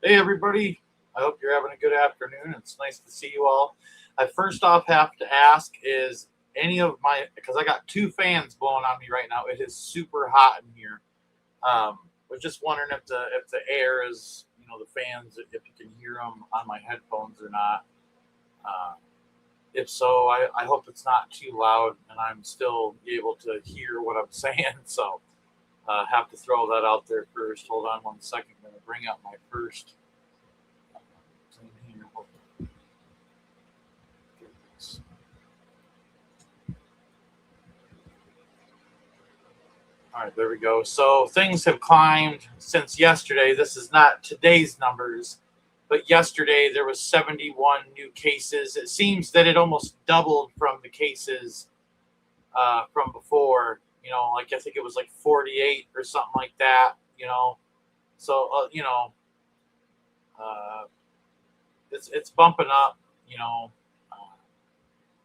Hey, everybody. I hope you're having a good afternoon. It's nice to see you all. I first off have to ask is any of because I got two fans blowing on me right now. It is super hot in here. Was just wondering if the air is, the fans, if you can hear them on my headphones or not. Uh, if so, I hope it's not too loud and I'm still able to hear what I'm saying. So, have to throw that out there first. Hold on 1 second. I'm going to bring up my first thing here. All right, there we go. So things have climbed since yesterday. This is not today's numbers, but yesterday there was 71 new cases. It seems that it almost doubled from the cases from before. Like I think it was like 48 or something like that. So uh, it's bumping up. You know, uh,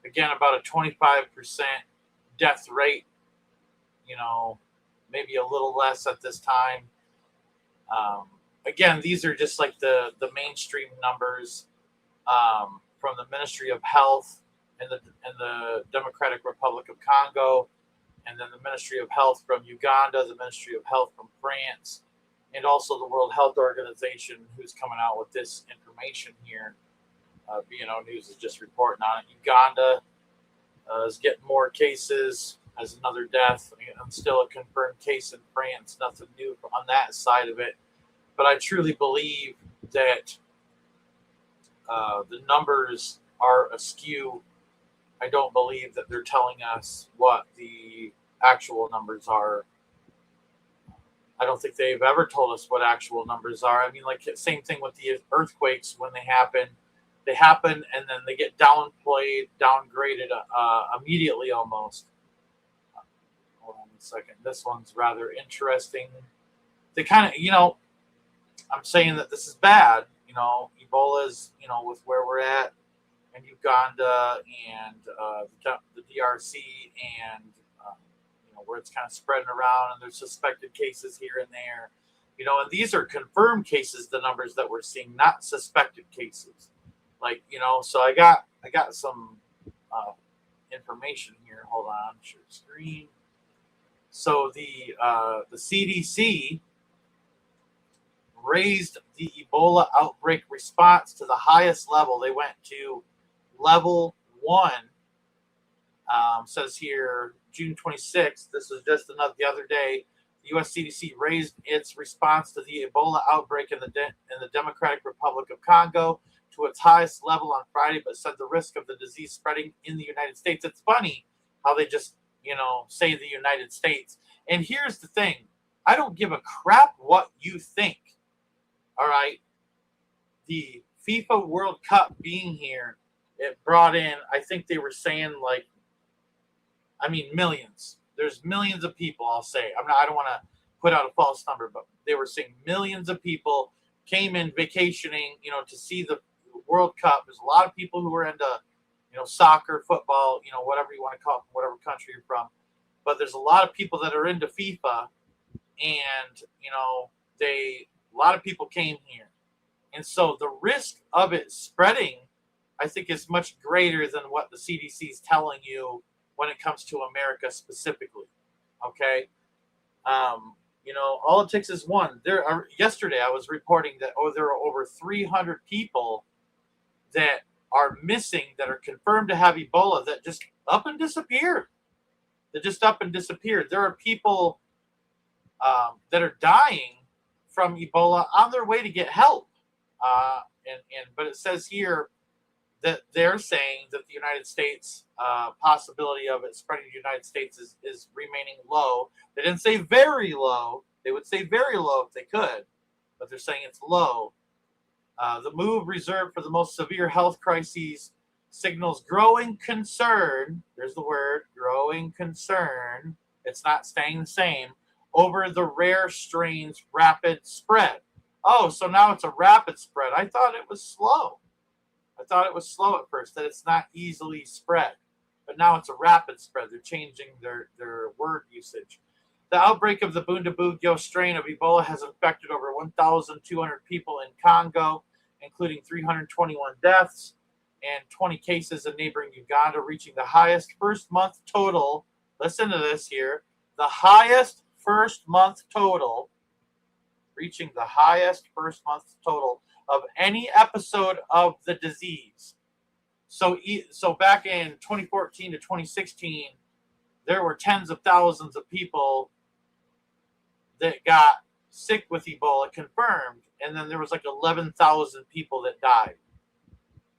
Again, about a 25% death rate. You know, Maybe a little less at this time. Um, Again, these are just like the mainstream numbers from the Ministry of Health in the Democratic Republic of Congo, and then the Ministry of Health from Uganda, the Ministry of Health from France, and also the World Health Organization, who's coming out with this information here. BNO News is just reporting on it. Uganda is getting more cases, has another death, and still a confirmed case in France. Nothing new on that side of it. But I truly believe that the numbers are askew. I don't believe that they're telling us what the actual numbers are. I don't think they've ever told us what actual numbers are. I mean, like same thing with the earthquakes when they happen and then they get downplayed, downgraded immediately almost. Hold on a second. This one's rather interesting. They kind of, I'm saying that this is bad. Ebola's, with where we're at in Uganda and the DRC and where it's kind of spreading around, and there's suspected cases here and there. And these are confirmed cases. The numbers that we're seeing, not suspected cases. Like so I got some uh, information here. Hold on, share screen. So the CDC raised the Ebola outbreak response to the highest level. They went to level one. Says here June 26th. This was just the other day. The U.S. CDC raised its response to the Ebola outbreak in the Democratic Republic of Congo to its highest level on Friday, but said the risk of the disease spreading in the United States. It's funny how they just say the United States. And here's the thing: I don't give a crap what you think. All right, the FIFA World Cup being here, it brought in. I think they were saying like, I mean, millions. There's millions of people. I'll say. I don't want to put out a false number, but they were saying millions of people came in vacationing, to see the World Cup. There's a lot of people who are into, soccer, football, whatever you want to call it, from whatever country you're from. But there's a lot of people that are into FIFA, and a lot of people came here, and so the risk of it spreading, I think, is much greater than what the CDC is telling you when it comes to America specifically. Okay. All it takes is one. Yesterday I was reporting that there are over 300 people that are missing, that are confirmed to have Ebola, that just up and disappeared. That just up and disappeared. There are people that are dying from Ebola on their way to get help. But it says here that they're saying that the United States possibility of it spreading to the United States is remaining low. They didn't say very low. They would say very low if they could, but they're saying it's low. The move reserved for the most severe health crises signals growing concern. There's the word, growing concern. It's not staying the same over the rare strain's rapid spread. Oh, so now it's a rapid spread. I thought it was slow. I thought it was slow at first, that it's not easily spread. But now it's a rapid spread. They're changing their word usage. The outbreak of the Bundibugyo strain of Ebola has infected over 1,200 people in Congo, including 321 deaths and 20 cases in neighboring Uganda, reaching the highest first month total. Listen to this here. The highest first month total, reaching the highest first month total of any episode of the disease. So back in 2014 to 2016, there were tens of thousands of people that got sick with Ebola confirmed, and then there was like 11,000 people that died,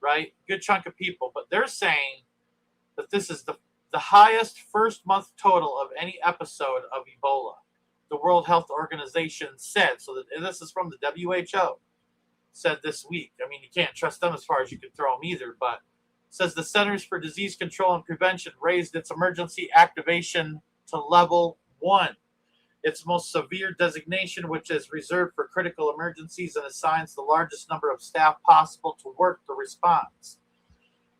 right? Good chunk of people. But they're saying that this is the highest first month total of any episode of Ebola. The World Health Organization said, so that, and this is from the WHO, said this week. I mean, you can't trust them as far as you can throw them either, but says the Centers for Disease Control and Prevention raised its emergency activation to level 1, its most severe designation, which is reserved for critical emergencies and assigns the largest number of staff possible to work the response.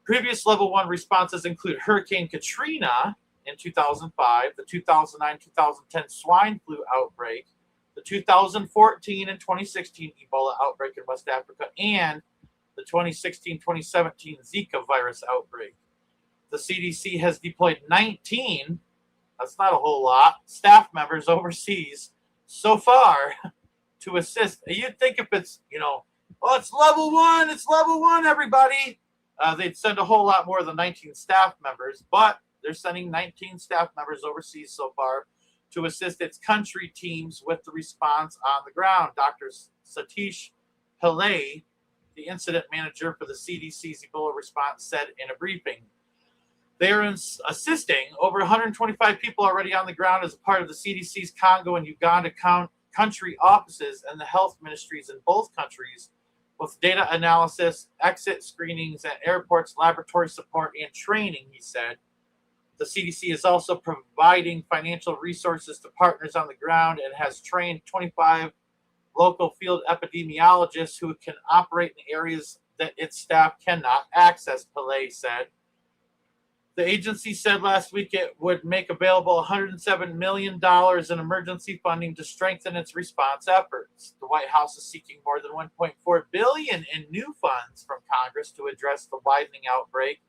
Previous level 1 responses include Hurricane Katrina in 2005, the 2009-2010 swine flu outbreak, the 2014 and 2016 Ebola outbreak in West Africa, and the 2016-2017 Zika virus outbreak. The CDC has deployed 19, that's not a whole lot, staff members overseas so far to assist. You'd think if it's, oh, it's level 1, everybody. They'd send a whole lot more than 19 staff members, but they're sending 19 staff members overseas so far to assist its country teams with the response on the ground. Dr. Satish Pillai, the incident manager for the CDC's Ebola response, said in a briefing. They are assisting over 125 people already on the ground as a part of the CDC's Congo and Uganda country offices and the health ministries in both countries with data analysis, exit screenings at airports, laboratory support, and training, he said. The CDC is also providing financial resources to partners on the ground and has trained 25 local field epidemiologists who can operate in areas that its staff cannot access, Pillai said. The agency said last week it would make available $107 million in emergency funding to strengthen its response efforts. The White House is seeking more than $1.4 billion in new funds from Congress to address the widening outbreak,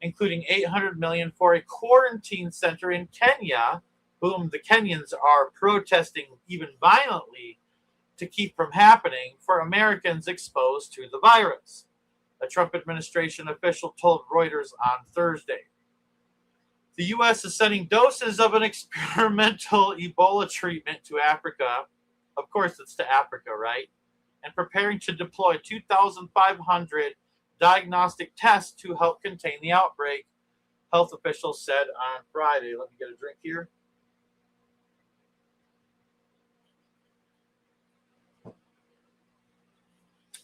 including $800 million for a quarantine center in Kenya, whom the Kenyans are protesting even violently to keep from happening, for Americans exposed to the virus, a Trump administration official told Reuters on Thursday. The U.S. is sending doses of an experimental Ebola treatment to Africa. Of course, it's to Africa, right? And preparing to deploy 2,500 diagnostic tests to help contain the outbreak, health officials said on Friday. Let me get a drink here.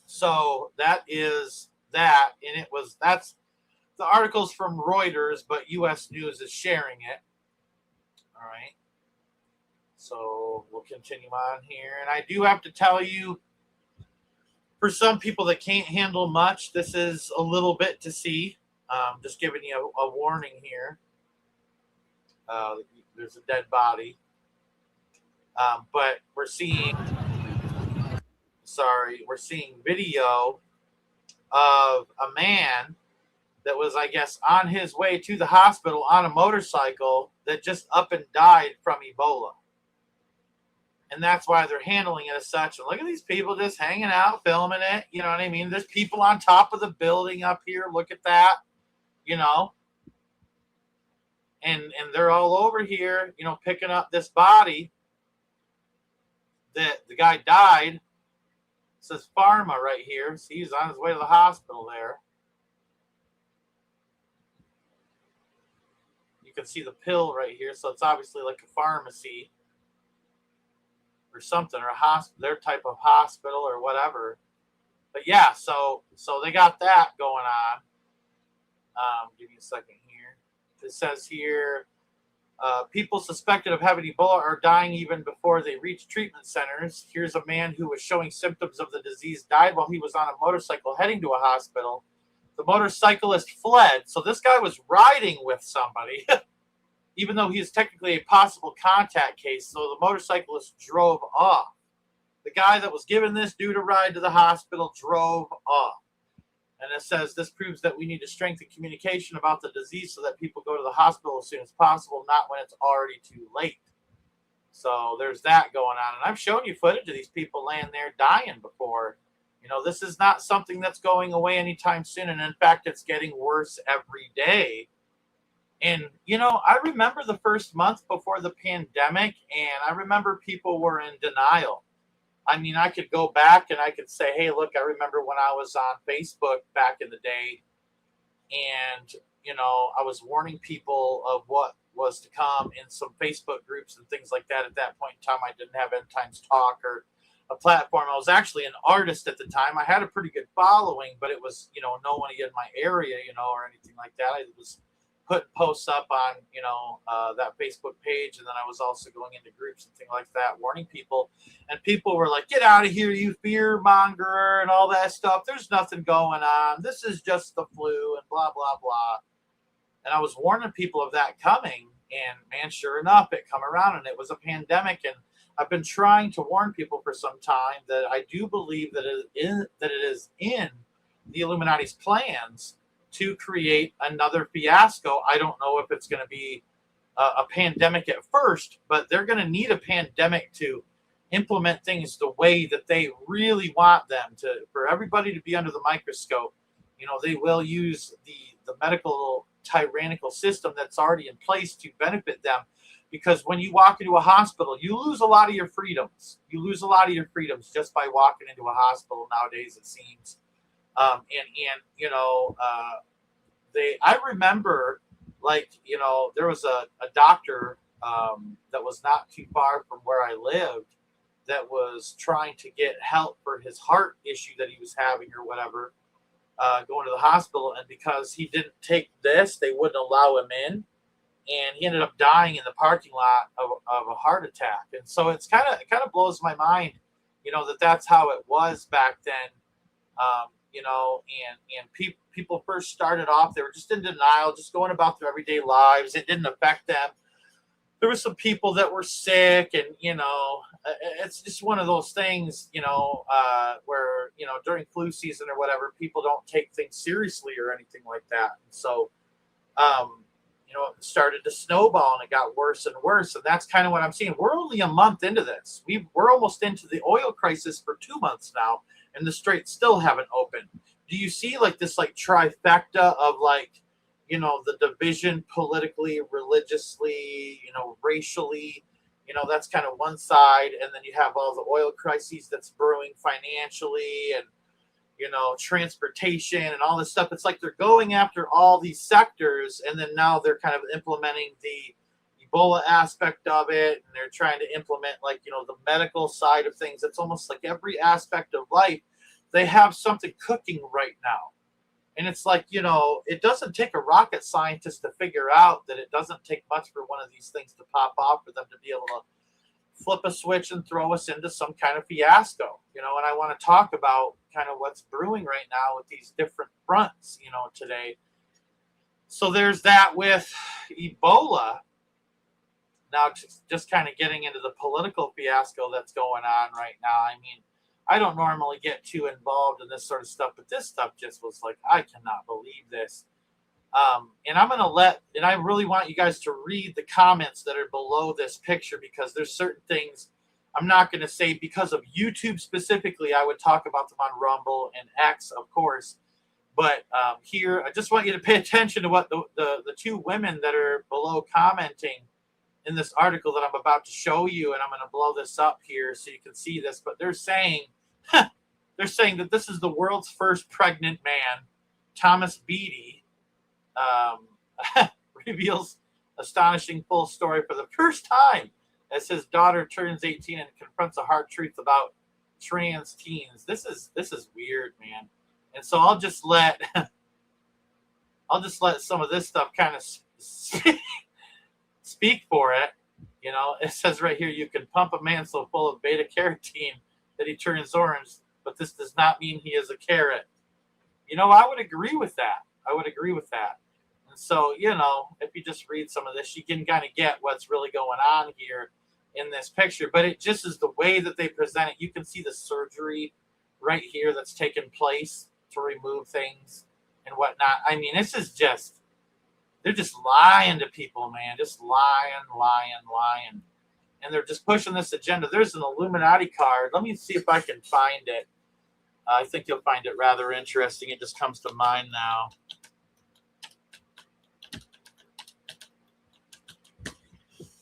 So that is that, and that's the article's from Reuters, but U.S. News is sharing it. All right. So we'll continue on here. And I do have to tell you, for some people that can't handle much, this is a little bit to see. Just giving you a warning here. There's a dead body. But we're seeing video of a man that was, I guess, on his way to the hospital on a motorcycle that just up and died from Ebola. And that's why they're handling it as such. And look at these people just hanging out, filming it. You know what I mean? There's people on top of the building up here. Look at that. And they're all over here, picking up this body that the guy died. It says Pharma right here. See, he's on his way to the hospital there. You can see the pill right here. So it's obviously like a pharmacy or something, or their type of hospital or whatever. But yeah, so they got that going on. Give me a second here. It says here, people suspected of having Ebola are dying even before they reach treatment centers. Here's a man who was showing symptoms of the disease, died while he was on a motorcycle heading to a hospital. The motorcyclist fled. So this guy was riding with somebody. even though he is technically a possible contact case. So the motorcyclist drove off. The guy that was giving this dude a ride to the hospital drove off. And it says this proves that we need to strengthen communication about the disease so that people go to the hospital as soon as possible, not when it's already too late. So there's that going on. And I've shown you footage of these people laying there dying before. You know, this is not something that's going away anytime soon. And in fact, it's getting worse every day. And, you know, I remember the first month before the pandemic, and I remember people were in denial. I mean, I could go back and I could say, hey, look, I remember when I was on Facebook back in the day, and, you know, I was warning people of what was to come in some Facebook groups and things like that. At that point in time, I didn't have End Times Talk or a platform. I was actually an artist at the time. I had a pretty good following, but it was, you know, no one in my area, you know, or anything like that. I was putting posts up on, you know, that Facebook page. And then I was also going into groups and things like that, warning people. And people were like, get out of here, you fear monger and all that stuff. There's nothing going on. This is just the flu and blah, blah, blah. And I was warning people of that coming. And man, sure enough, it come around and it was a pandemic. And I've been trying to warn people for some time that I do believe that it is in the Illuminati's plans to create another fiasco. I don't know if it's going to be a pandemic at first, but they're going to need a pandemic to implement things the way that they really want them to, for everybody to be under the microscope. You know, they will use the medical tyrannical system that's already in place to benefit them. Because when you walk into a hospital, you lose a lot of your freedoms. You lose a lot of your freedoms just by walking into a hospital nowadays, it seems. And you know, I remember, like, you know, there was a doctor that was not too far from where I lived that was trying to get help for his heart issue that he was having or whatever, going to the hospital. And because he didn't take this, they wouldn't allow him in. And he ended up dying in the parking lot of a heart attack. And so it kind of blows my mind, you know, that's how it was back then. You know, and people first started off, they were just in denial, just going about their everyday lives. It didn't affect them. There were some people that were sick, and, you know, it's just one of those things, you know, where, you know, during flu season or whatever, people don't take things seriously or anything like that. And so, you know, it started to snowball and it got worse and worse. And that's kind of what I'm seeing. We're only a month into this. We're almost into the oil crisis for 2 months now, and the straits still haven't opened. Do you see like this like trifecta of like, you know, the division politically, religiously, you know, racially, you know, that's kind of one side. And then you have all the oil crises that's brewing financially, and, you know, transportation and all this stuff. It's like they're going after all these sectors, and then now they're kind of implementing the Ebola aspect of it, and they're trying to implement, like, you know, the medical side of things. It's almost like every aspect of life, they have something cooking right now. And it's like, you know, it doesn't take a rocket scientist to figure out that it doesn't take much for one of these things to pop off for them to be able to flip a switch and throw us into some kind of fiasco, you know. And I want to talk about kind of what's brewing right now with these different fronts, you know, today. So there's that with Ebola. Now, just kind of getting into the political fiasco that's going on right now. I mean, I don't normally get too involved in this sort of stuff, but this stuff just was like, I cannot believe this. And I'm going to and I really want you guys to read the comments that are below this picture, because there's certain things I'm not going to say because of YouTube specifically. I would talk about them on Rumble and X, of course. But here, I just want you to pay attention to what the two women that are below commenting in this article that I'm about to show you. And I'm going to blow this up here so you can see this. But they're saying, that this is the world's first pregnant man. Thomas Beatty reveals astonishing full story for the first time as his daughter turns 18 and confronts a hard truth about trans teens. This is weird, man. And so I'll just let some of this stuff kind of speak for it. You know, it says right here, you can pump a man so full of beta carotene that he turns orange, but this does not mean he is a carrot. You know, I would agree with that. And so, you know, if you just read some of this, you can kind of get what's really going on here in this picture. But it just is the way that they present it. You can see the surgery right here that's taken place to remove things and whatnot. I mean, this is just, they're just lying to people, man. Just lying. And they're just pushing this agenda. There's an Illuminati card. Let me see if I can find it. I think you'll find it rather interesting. It just comes to mind now.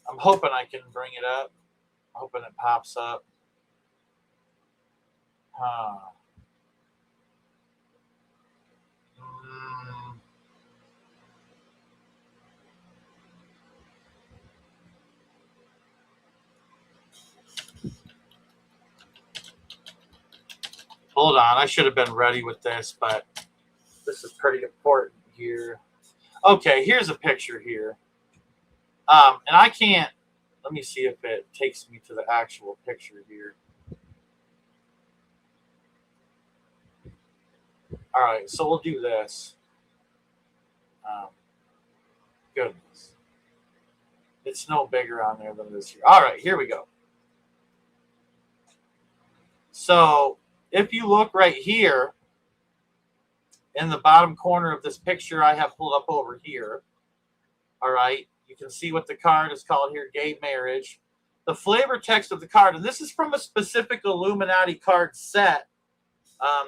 I'm hoping I can bring it up. I'm hoping it pops up. Hold on. I should have been ready with this, but this is pretty important here. Okay, here's a picture here. And I can't, let me see if it takes me to the actual picture here. All right, so we'll do this. Goodness. It's no bigger on there than this here. All right, here we go. So if you look right here in the bottom corner of this picture I have pulled up over here, all right, you can see what the card is called here, gay marriage. The flavor text of the card, and this is from a specific Illuminati card set.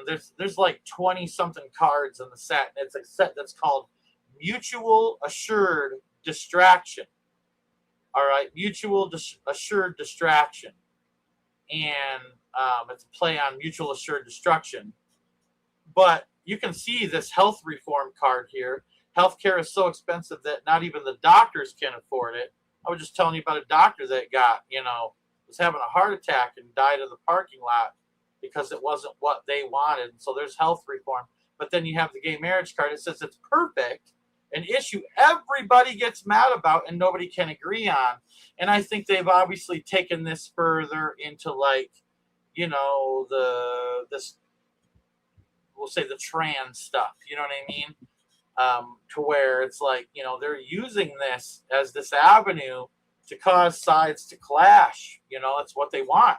There's like 20-something cards in the set. It's a set that's called Mutual Assured Distraction. All right, Mutual Assured Distraction. And it's a play on Mutual Assured Destruction. But you can see this health reform card here. Healthcare is so expensive that not even the doctors can afford it. I was just telling you about a doctor that got, was having a heart attack and died in the parking lot because it wasn't what they wanted. So there's health reform. But then you have the gay marriage card. It says it's perfect, an issue everybody gets mad about and nobody can agree on. And I think they've obviously taken this further into we'll say the trans stuff. You know what I mean? To where it's like, they're using this as this avenue to cause sides to clash. It's what they want.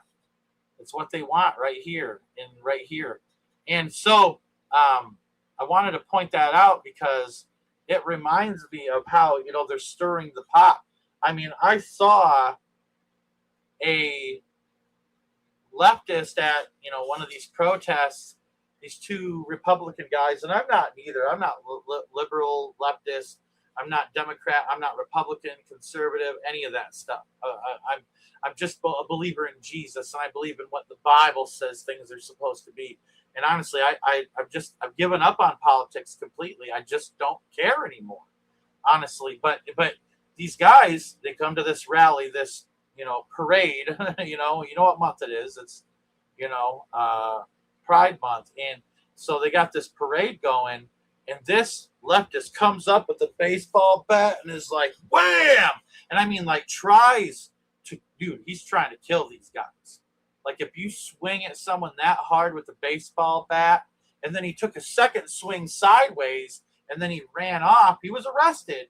It's what they want right here and right here. And so I wanted to point that out because it reminds me of how, they're stirring the pot. I mean, I saw a leftist at, one of these protests, these two Republican guys, and I'm not neither. I'm not liberal, leftist. I'm not Democrat. I'm not Republican, conservative, any of that stuff. I'm just a believer in Jesus, and I believe in what the Bible says things are supposed to be. And honestly, I've given up on politics completely. I just don't care anymore, honestly. But these guys, they come to this rally, this parade. you know what month it is? It's Pride Month, and so they got this parade going, and this leftist comes up with a baseball bat and is like, wham! And I mean, like, he's trying to kill these guys. Like, if you swing at someone that hard with a baseball bat, and then he took a second swing sideways, and then he ran off, he was arrested.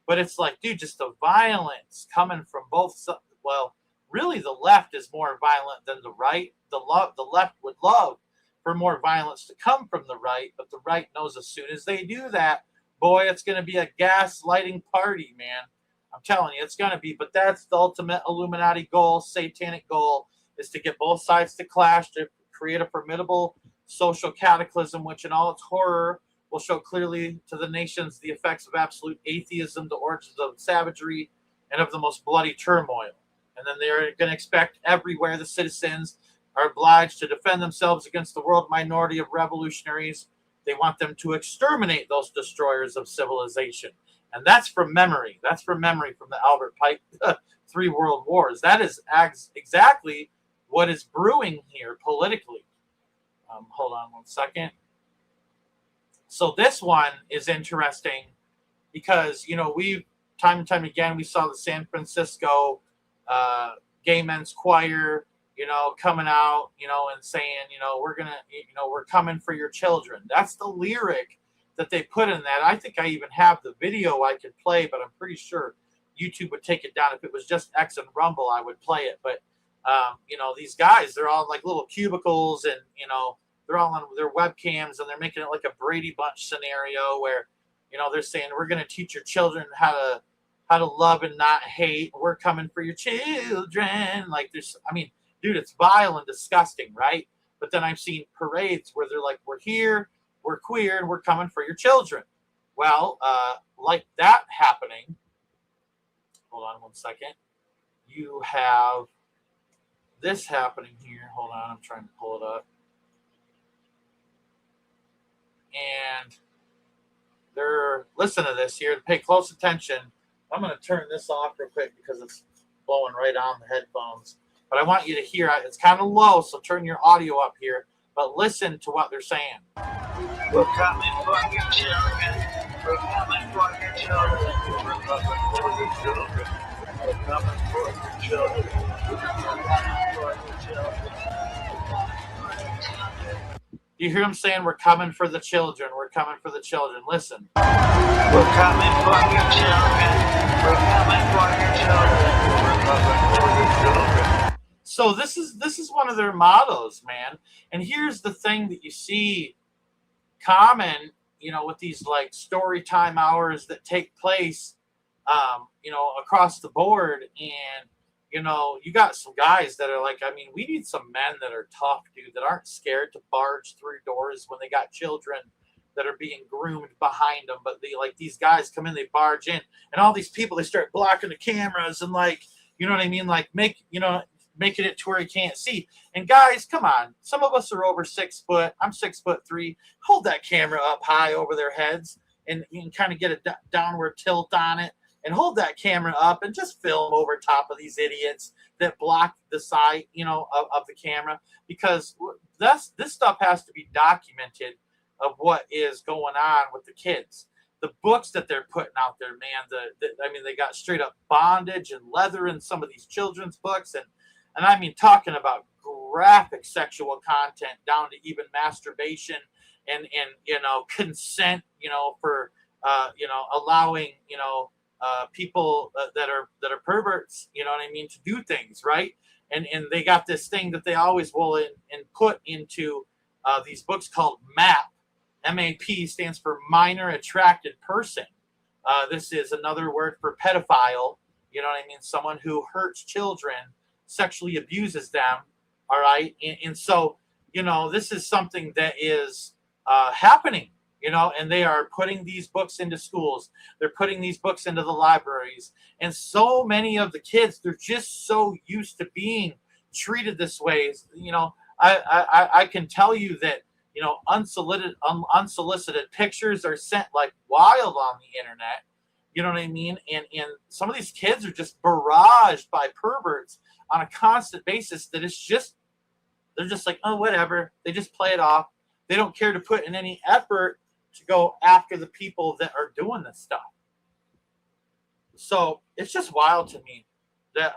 But it's like, dude, just the violence coming from both sides. Well, really, the left is more violent than the right. The left would love for more violence to come from the right, but the right knows as soon as they do that, boy, it's going to be a gaslighting party, man. I'm telling you, it's going to be. But that's the ultimate Illuminati goal, satanic goal, is to get both sides to clash, to create a formidable social cataclysm, which in all its horror will show clearly to the nations the effects of absolute atheism, the origins of savagery, and of the most bloody turmoil. And then they're going to expect everywhere the citizens are obliged to defend themselves against the world minority of revolutionaries. They want them to exterminate those destroyers of civilization. And that's from memory. That's from memory from the Albert Pike 3 World Wars. That is exactly what is brewing here politically. Hold on one second. So this one is interesting because, we've time and time again, we saw the San Francisco Gay Men's Choir, coming out, and saying, we're coming for your children. That's the lyric that they put in that. I think I even have the video I could play, but I'm pretty sure YouTube would take it down. If it was just X and Rumble, I would play it. But these guys, they're all in like little cubicles, and they're all on their webcams, and they're making it like a Brady Bunch scenario where they're saying, we're going to teach your children how to love and not hate. We're coming for your children. Like dude, it's vile and disgusting, right? But then I've seen parades where they're like, we're here, we're queer, and we're coming for your children. Well, like that happening. Hold on one second. You have this happening here. Hold on, I'm trying to pull it up. And listen to this here. Pay close attention. I'm going to turn this off real quick because it's blowing right on the headphones. But I want you to hear it. It's kind of low, so turn your audio up here. But listen to what they're saying. We're coming for your children. We're coming for your children. We're coming for your children. We're coming for your children. We're coming for your children. You hear them saying, we're coming for the children. We're coming for the children. Listen. We're coming for your children. We're coming for your children. We're coming for your children. So this is one of their mottos, man. And here's the thing that you see common, with these like story time hours that take place, across the board. And you got some guys that are like, we need some men that are tough, dude, that aren't scared to barge through doors when they got children that are being groomed behind them. But these guys come in, they barge in, and all these people, they start blocking the cameras and like, like making it to where you can't see. And guys, come on. Some of us are over 6 foot. I'm 6'3". Hold that camera up high over their heads, and you can kind of get a downward tilt on it, and hold that camera up and just film over top of these idiots that block the side, of the camera, because this stuff has to be documented of what is going on with the kids. The books that they're putting out there, man, they got straight up bondage and leather in some of these children's books, and talking about graphic sexual content down to even masturbation and consent, for allowing people that are perverts, to do things, right? And they got this thing that they always will put into these books called MAP. MAP stands for minor attracted person. This is another word for pedophile. Someone who hurts children, sexually abuses them. All right. And so, this is something that is happening, and they are putting these books into schools. They're putting these books into the libraries. And so many of the kids, they're just so used to being treated this way. I can tell you that, unsolicited pictures are sent like wild on the internet. You know what I mean? And some of these kids are just barraged by perverts on a constant basis that they're just like, oh, whatever. They just play it off. They don't care to put in any effort to go after the people that are doing this stuff. So it's just wild to me that,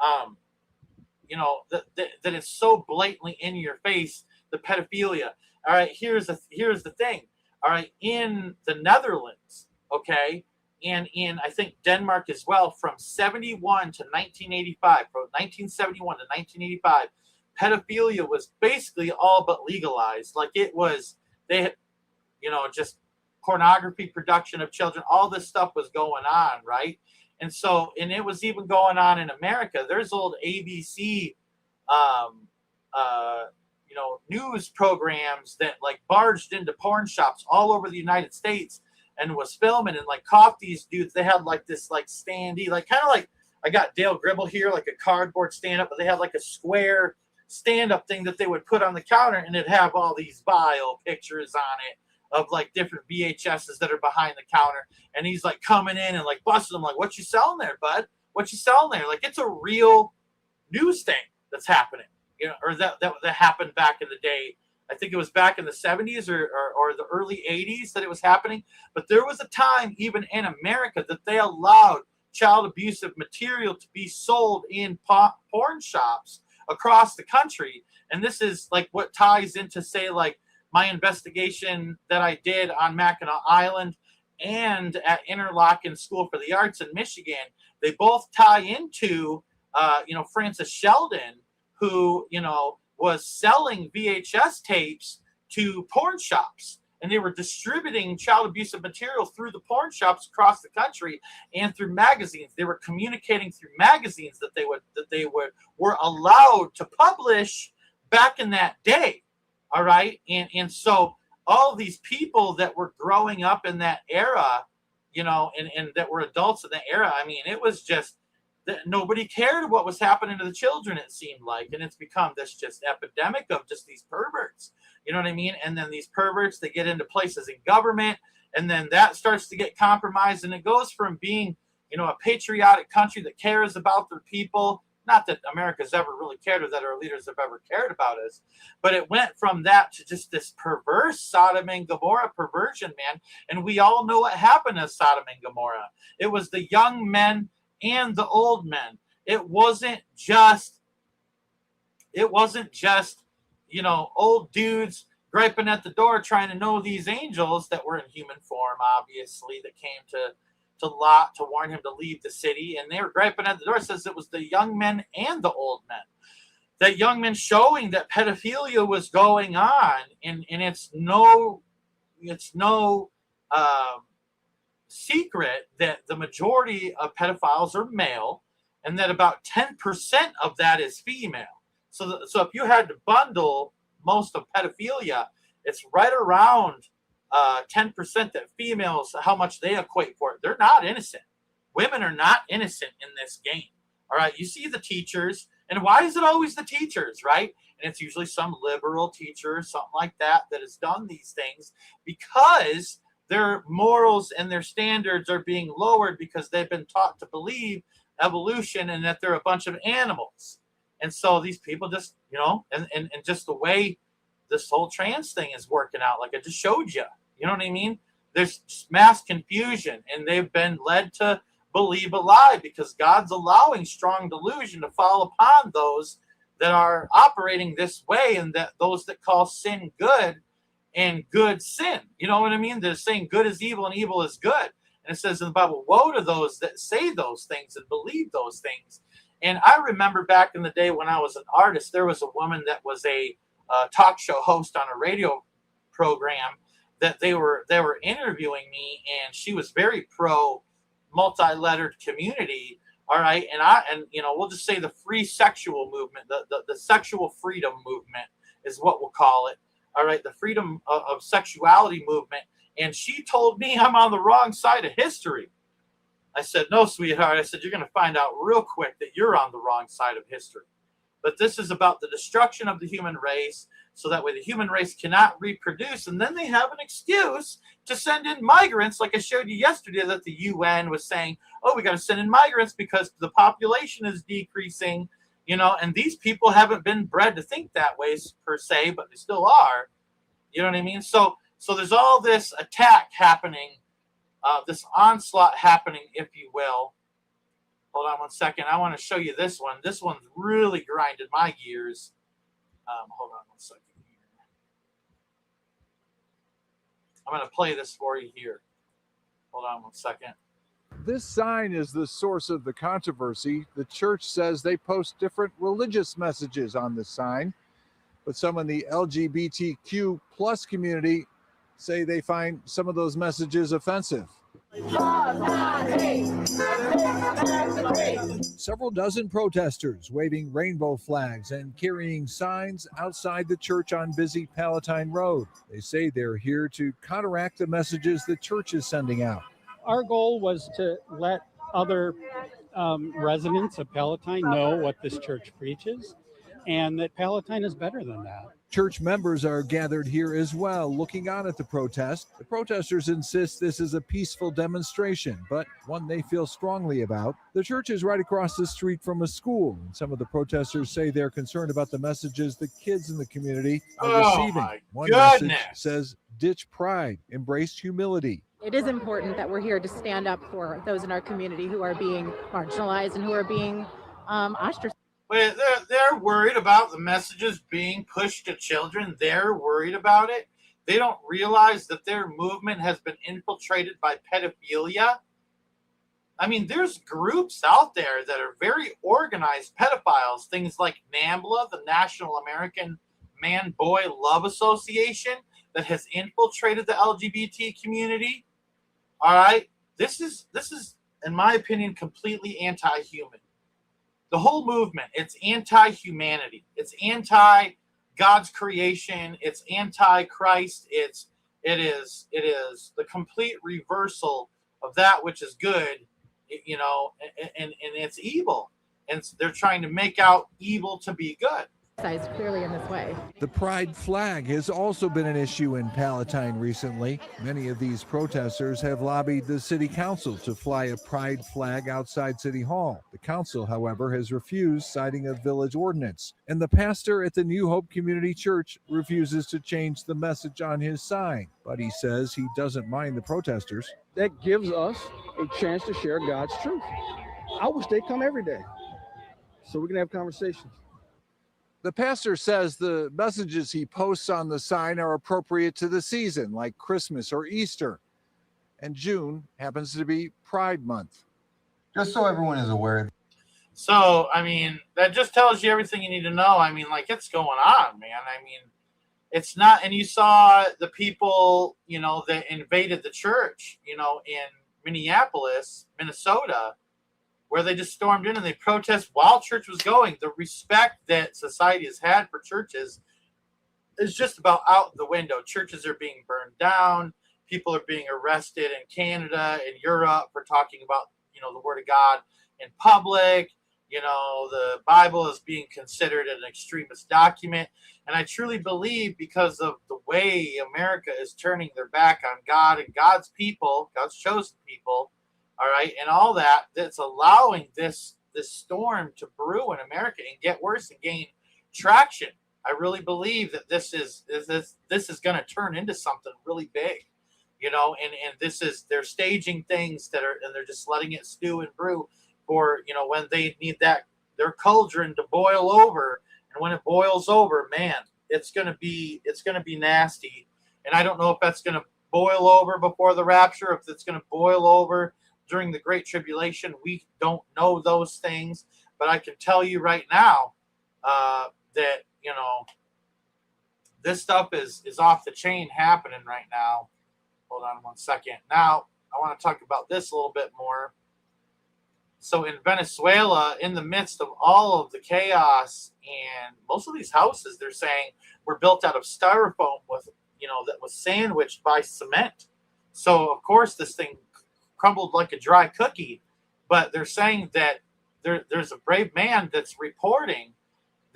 that it's so blatantly in your face, the pedophilia. All right, here's the thing. All right, in the Netherlands, okay, and in, I think, Denmark as well, from 71 to 1985, from 1971 to 1985, pedophilia was basically all but legalized. Like it was, they had, just pornography production of children, all this stuff was going on, right? And so, and it was even going on in America. There's old ABC, news programs that like barged into porn shops all over the United States and was filming and like caught these dudes. They had like this like standee, like kind of like I got Dale Gribble here, like a cardboard stand up, but they had like a square stand up thing that they would put on the counter, and it'd have all these vile pictures on it of like different VHSs that are behind the counter. And he's like coming in and like busting them, like, what you selling there, bud? What you selling there? Like it's a real news thing that's happening. Or that happened back in the day. I think it was back in the 70s or the early 80s that it was happening. But there was a time, even in America, that they allowed child abusive material to be sold in porn shops across the country. And this is like what ties into, say, like my investigation that I did on Mackinac Island and at Interlochen School for the Arts in Michigan, they both tie into, Francis Sheldon, who, was selling VHS tapes to porn shops. And they were distributing child abusive material through the porn shops across the country and through magazines. They were communicating through magazines that they were allowed to publish back in that day. All right. And so all of these people that were growing up in that era, and that were adults in that era, I mean, it was just that nobody cared what was happening to the children, it seemed like. And it's become this just epidemic of just these perverts. You know what I mean? And then these perverts, they get into places in government, and then that starts to get compromised. And it goes from being, a patriotic country that cares about their people. Not that America's ever really cared or that our leaders have ever cared about us, but it went from that to just this perverse Sodom and Gomorrah perversion, man. And we all know what happened to Sodom and Gomorrah. It was the young men and the old men. It wasn't just, old dudes griping at the door trying to know these angels that were in human form, obviously, that came to Lot to warn him to leave the city. And they were griping at the door. It says it was the young men and the old men. That young men showing that pedophilia was going on. And it's no secret that the majority of pedophiles are male, and that about 10% of that is female. So if you had to bundle most of pedophilia, it's right around 10% that females, how much they equate for it. They're not innocent. Women are not innocent in this game. All right. You see the teachers, and why is it always the teachers, right? And it's usually some liberal teacher, something like that has done these things because their morals and their standards are being lowered because they've been taught to believe evolution and that they're a bunch of animals. And so these people just, and just the way this whole trans thing is working out, like I just showed you, you know what I mean? There's just mass confusion, and they've been led to believe a lie because God's allowing strong delusion to fall upon those that are operating this way, and that those that call sin good and good sin. You know what I mean? They're saying good is evil and evil is good. And it says in the Bible, woe to those that say those things and believe those things. And I remember back in the day when I was an artist, there was a woman that was a talk show host on a radio program that they were interviewing me, and she was very pro multi-lettered community. All right. And we'll just say the free sexual movement, the sexual freedom movement is what we'll call it. All right. The freedom of sexuality movement. And she told me I'm on the wrong side of history. I said, no, sweetheart. I said, you're going to find out real quick that you're on the wrong side of history. But this is about the destruction of the human race, so that way the human race cannot reproduce. And then they have an excuse to send in migrants, like I showed you yesterday, that the UN was saying, oh, we got to send in migrants because the population is decreasing, and these people haven't been bred to think that way per se, but they still are. You know what I mean? So there's all this attack happening, this onslaught happening, if you will. Hold on one second. I want to show you this one. This one's really grinded my gears. Hold on one second here. I'm going to play this for you here. Hold on one second. This sign is the source of the controversy. The church says they post different religious messages on the sign, but some in the LGBTQ plus community say they find some of those messages offensive. Several dozen protesters waving rainbow flags and carrying signs outside the church on busy Palatine Road. They say they're here to counteract the messages the church is sending out. Our goal was to let other residents of Palatine know what this church preaches, and that Palatine is better than that. Church members are gathered here as well, looking on at the protest. The protesters insist this is a peaceful demonstration, but one they feel strongly about. The church is right across the street from a school, and some of the protesters say they're concerned about the messages the kids in the community are receiving. One message says, ditch pride, embrace humility. It is important that we're here to stand up for those in our community who are being marginalized and who are being ostracized. But they're worried about the messages being pushed to children. They're worried about it. They don't realize that their movement has been infiltrated by pedophilia. I mean, there's groups out there that are very organized pedophiles, things like NAMBLA, the National American Man-Boy Love Association, that has infiltrated the LGBT community. All right? This is, in my opinion, completely anti-human. The whole movement, it's anti-humanity. It's anti-God's creation. It's anti-Christ. It is the complete reversal of that which is good, you know, and it's evil. And they're trying to make out evil to be good. Clearly in this way. The pride flag has also been an issue in Palatine recently. Many of these protesters have lobbied the city council to fly a pride flag outside City Hall. The council, however, has refused, citing a village ordinance. And the pastor at the New Hope Community Church refuses to change the message on his sign. But he says he doesn't mind the protesters. That gives us a chance to share God's truth. I wish they come every day so we can have conversations. The pastor says the messages he posts on the sign are appropriate to the season, like Christmas or Easter. And June happens to be Pride Month. Just so everyone is aware. So, I mean, that just tells you everything you need to know. I mean, like, it's going on, man. I mean, it's not, and you saw the people, you know, that invaded the church, you know, in Minneapolis, Minnesota, where they just stormed in and they protest while church was going. The respect that society has had for churches is just about out the window. Churches are being burned down. People are being arrested in Canada and Europe for talking about, you know, the Word of God in public. You know, the Bible is being considered an extremist document. And I truly believe, because of the way America is turning their back on God and God's people, God's chosen people, all right, and all that, that's allowing this storm to brew in America and get worse and gain traction. I really believe that this is going to turn into something really big, you know, and they're staging things and they're just letting it stew and brew for, you know, when they need their cauldron to boil over. And when it boils over, man, it's going to be nasty. And I don't know if that's going to boil over before the rapture, if it's going to boil over during the Great Tribulation. We don't know those things, but I can tell you right now that, you know, this stuff is off the chain happening right now. Hold on one second. Now, I want to talk about this a little bit more. So in Venezuela, in the midst of all of the chaos, and most of these houses, they're saying, were built out of styrofoam with, you know, that was sandwiched by cement. So, of course, this thing crumbled like a dry cookie. But they're saying that there's a brave man that's reporting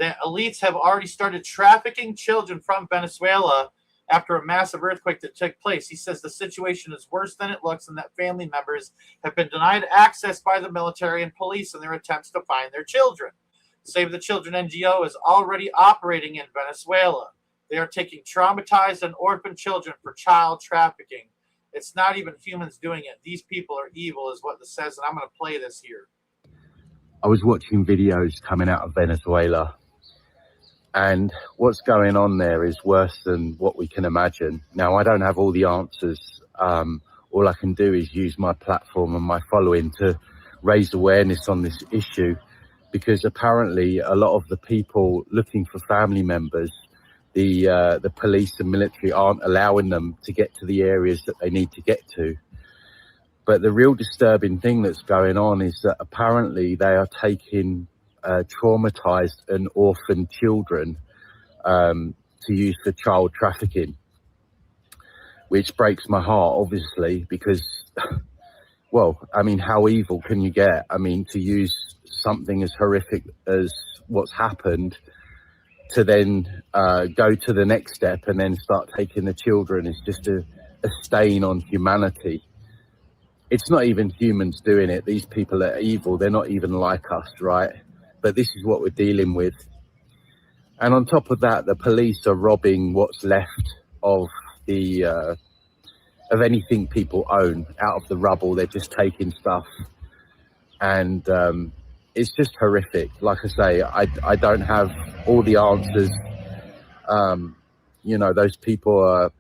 that elites have already started trafficking children from Venezuela after a massive earthquake that took place. He says the situation is worse than it looks and that family members have been denied access by the military and police in their attempts to find their children. Save the Children NGO is already operating in Venezuela. They are taking traumatized and orphaned children for child trafficking. It's not even humans doing it. These people are evil, is what this says, and I'm going to play this here. I was watching videos coming out of Venezuela, and what's going on there is worse than what we can imagine. Now, I don't have all the answers. All I can do is use my platform and my following to raise awareness on this issue, because apparently a lot of the people looking for family members, the police and military aren't allowing them to get to the areas that they need to get to. But the real disturbing thing that's going on is that apparently they are taking traumatized and orphaned children to use for child trafficking, which breaks my heart, obviously, because, well, I mean, how evil can you get? I mean, to use something as horrific as what's happened to then go to the next step and then start taking the children is just a stain on humanity. It's not even humans doing it. These people are evil. They're not even like us, right? But this is what we're dealing with. And on top of that, the police are robbing what's left of of anything people own out of the rubble. They're just taking stuff. And it's just horrific. Like I say, I don't have all the answers. You know, those people are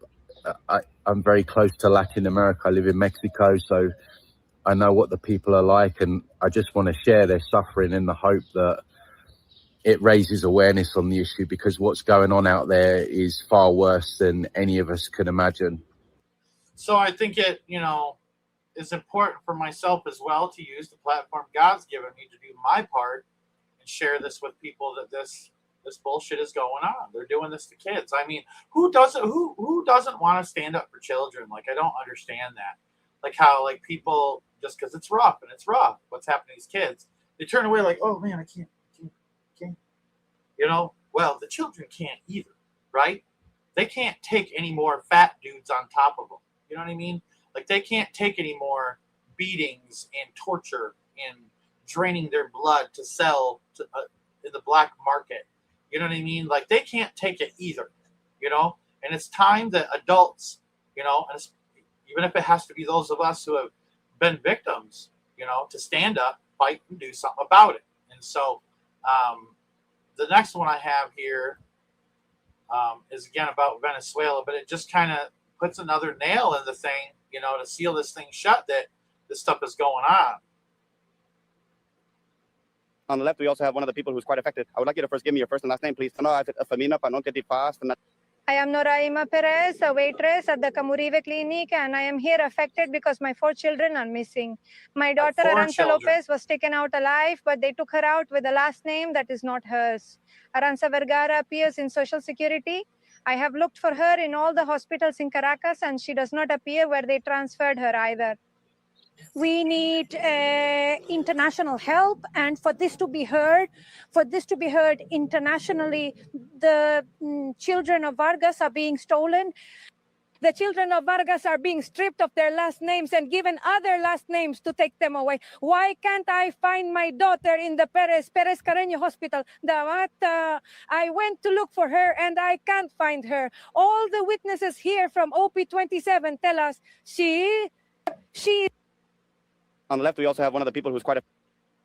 I'm very close to Latin America. I live in Mexico, so I know what the people are like, and I just want to share their suffering in the hope that it raises awareness on the issue, because what's going on out there is far worse than any of us could imagine. So I think it, is important for myself as well to use the platform God's given me to do my part and share this with people that this bullshit is going on. They're doing this to kids. I mean, who doesn't want to stand up for children? Like, I don't understand that. Like how like people, just because it's rough, what's happening to these kids, they turn away like, oh man, I can't. Well, the children can't either, right? They can't take any more fat dudes on top of them. You know what I mean? Like, they can't take any more beatings and torture and draining their blood to sell in the black market. You know what I mean? Like, they can't take it either, And it's time that adults, and even if it has to be those of us who have been victims, to stand up, fight, and do something about it. And so, the next one I have here is again about Venezuela, but it just kind of puts another nail in the thing, to seal this thing shut that this stuff is going on. On the left, we also have one of the people who's quite affected. I would like you to first give me your first and last name, please. I am Noraima Perez, a waitress at the Camurive Clinic, and I am here affected because my 4 children are missing. My daughter Aranza Lopez was taken out alive, but they took her out with a last name that is not hers. Aranza Vergara appears in Social Security. I have looked for her in all the hospitals in Caracas, and she does not appear where they transferred her either. We need international help, and for this to be heard internationally, the children of Vargas are being stolen. The children of Vargas are being stripped of their last names and given other last names to take them away. Why can't I find my daughter in the Perez Carreño Hospital? I went to look for her and I can't find her. All the witnesses here from OP27 tell us she. On the left, we also have one of the people who's quite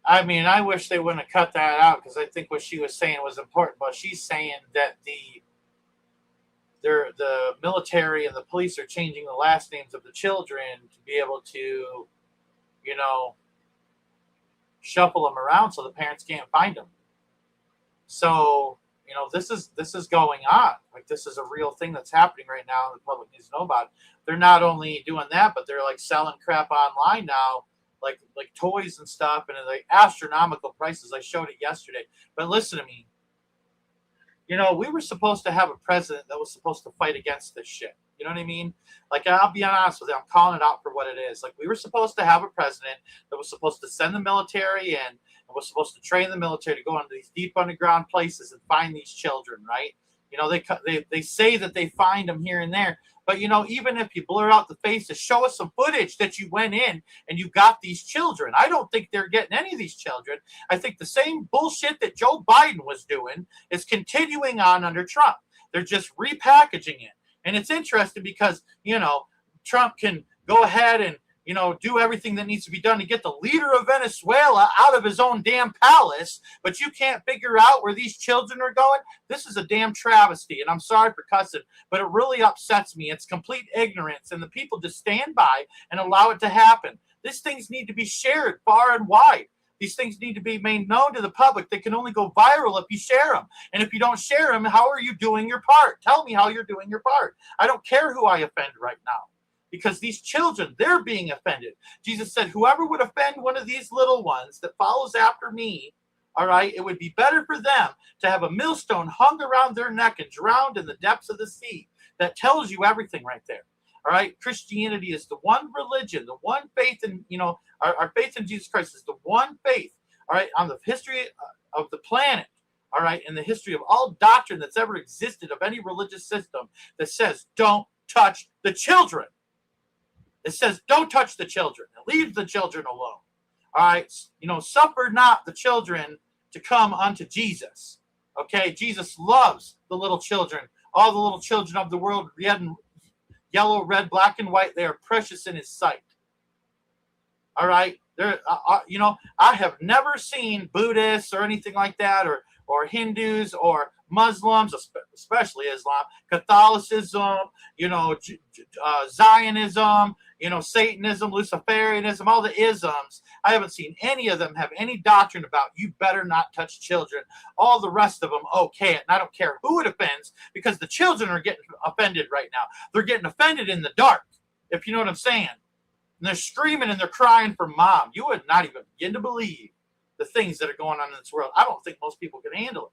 I mean, I wish they wouldn't have cut that out, because I think what she was saying was important. But she's saying that the military and the police are changing the last names of the children to be able to, shuffle them around so the parents can't find them. So, this is going on. Like, this is a real thing that's happening right now, and the public needs to know about it. They're not only doing that, but they're like selling crap online now, like toys and stuff, and like astronomical prices. I showed it yesterday. But listen to me. We were supposed to have a president that was supposed to fight against this shit. You know what I mean? Like, I'll be honest with you, I'm calling it out for what it is. Like, we were supposed to have a president that was supposed to send the military in and was supposed to train the military to go into these deep underground places and find these children, right? They say that they find them here and there. But, even if you blur out the faces, show us some footage that you went in and you got these children. I don't think they're getting any of these children. I think the same bullshit that Joe Biden was doing is continuing on under Trump. They're just repackaging it. And it's interesting because, Trump can go ahead and, do everything that needs to be done to get the leader of Venezuela out of his own damn palace, but you can't figure out where these children are going. This is a damn travesty, and I'm sorry for cussing, but it really upsets me. It's complete ignorance, and the people just stand by and allow it to happen. These things need to be shared far and wide. These things need to be made known to the public. They can only go viral if you share them. And if you don't share them, how are you doing your part? Tell me how you're doing your part. I don't care who I offend right now. Because these children, they're being offended. Jesus said, whoever would offend one of these little ones that follows after me, all right, it would be better for them to have a millstone hung around their neck and drowned in the depths of the sea. That tells you everything right there. All right, Christianity is the one religion, the one faith in, our faith in Jesus Christ is the one faith, all right, on the history of the planet, all right, in the history of all doctrine that's ever existed of any religious system that says, don't touch the children. It says, don't touch the children. Leave the children alone. All right. Suffer not the children to come unto Jesus. Okay. Jesus loves the little children. All the little children of the world, yellow, red, black, and white, they are precious in his sight. All right. I have never seen Buddhists or anything like that, or Hindus or Muslims, especially Islam, Catholicism, Zionism, Satanism, Luciferianism, all the isms. I haven't seen any of them have any doctrine about you better not touch children. All the rest of them okay it, and I don't care who it offends, because the children are getting offended right now. They're getting offended in the dark, if you know what I'm saying. And they're screaming and they're crying for mom. You would not even begin to believe the things that are going on in this world. I don't think most people can handle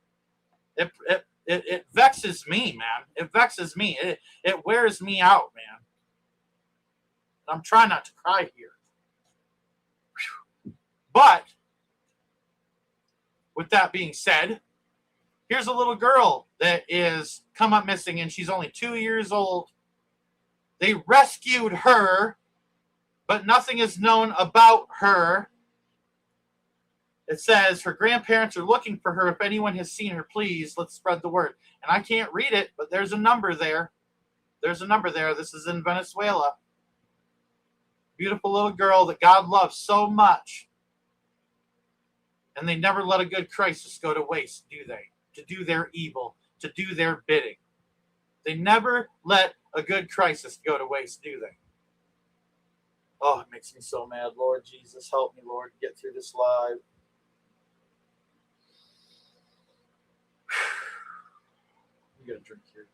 it. It vexes me, man. It vexes me. It wears me out, man. I'm trying not to cry here. But with that being said, here's a little girl that is come up missing, and she's only 2 years old. They rescued her, but nothing is known about her. It says her grandparents are looking for her. If anyone has seen her, please, let's spread the word. And I can't read it, but there's a number there. There's a number there. This is in Venezuela. Beautiful little girl that God loves so much. And they never let a good crisis go to waste, do they? To do their evil, to do their bidding. They never let a good crisis go to waste, do they? Oh, it makes me so mad. Lord Jesus, help me, Lord, get through this live. I'm going to drink here.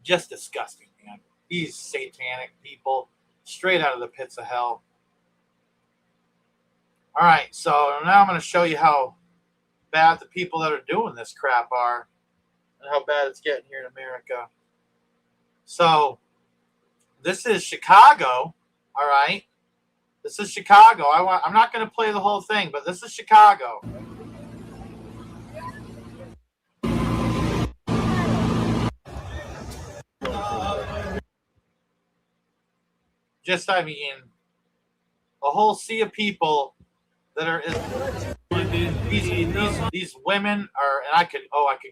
Just disgusting, man. These satanic people, straight out of the pits of hell. All right, so now I'm going to show you how bad the people that are doing this crap are and how bad it's getting here in America. So this is Chicago, all right? This is Chicago. I'm not going to play the whole thing, but this is Chicago. Just, I mean, a whole sea of people that are these women are, and I could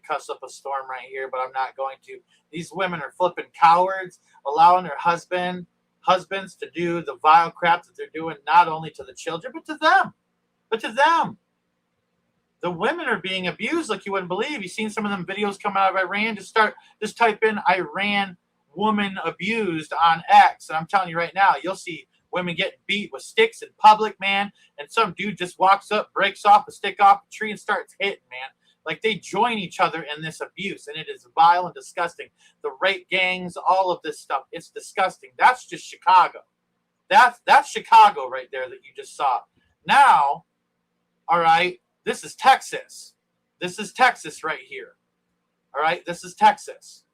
cuss up a storm right here, but I'm not going to. These women are flipping cowards, allowing their husbands to do the vile crap that they're doing, not only to the children, but to them. The women are being abused like you wouldn't believe. You've seen some of them videos coming out of Iran. Just type in Iran woman abused on X, and I'm telling you right now, you'll see women getting beat with sticks in public, man, and some dude just walks up, breaks off a stick off a tree, and starts hitting, man. Like, they join each other in this abuse, and it is vile and disgusting. The rape gangs, all of this stuff, it's disgusting. That's just Chicago. That's Chicago right there that you just saw. Now, all right, this is Texas. This is Texas right here. All right, this is Texas.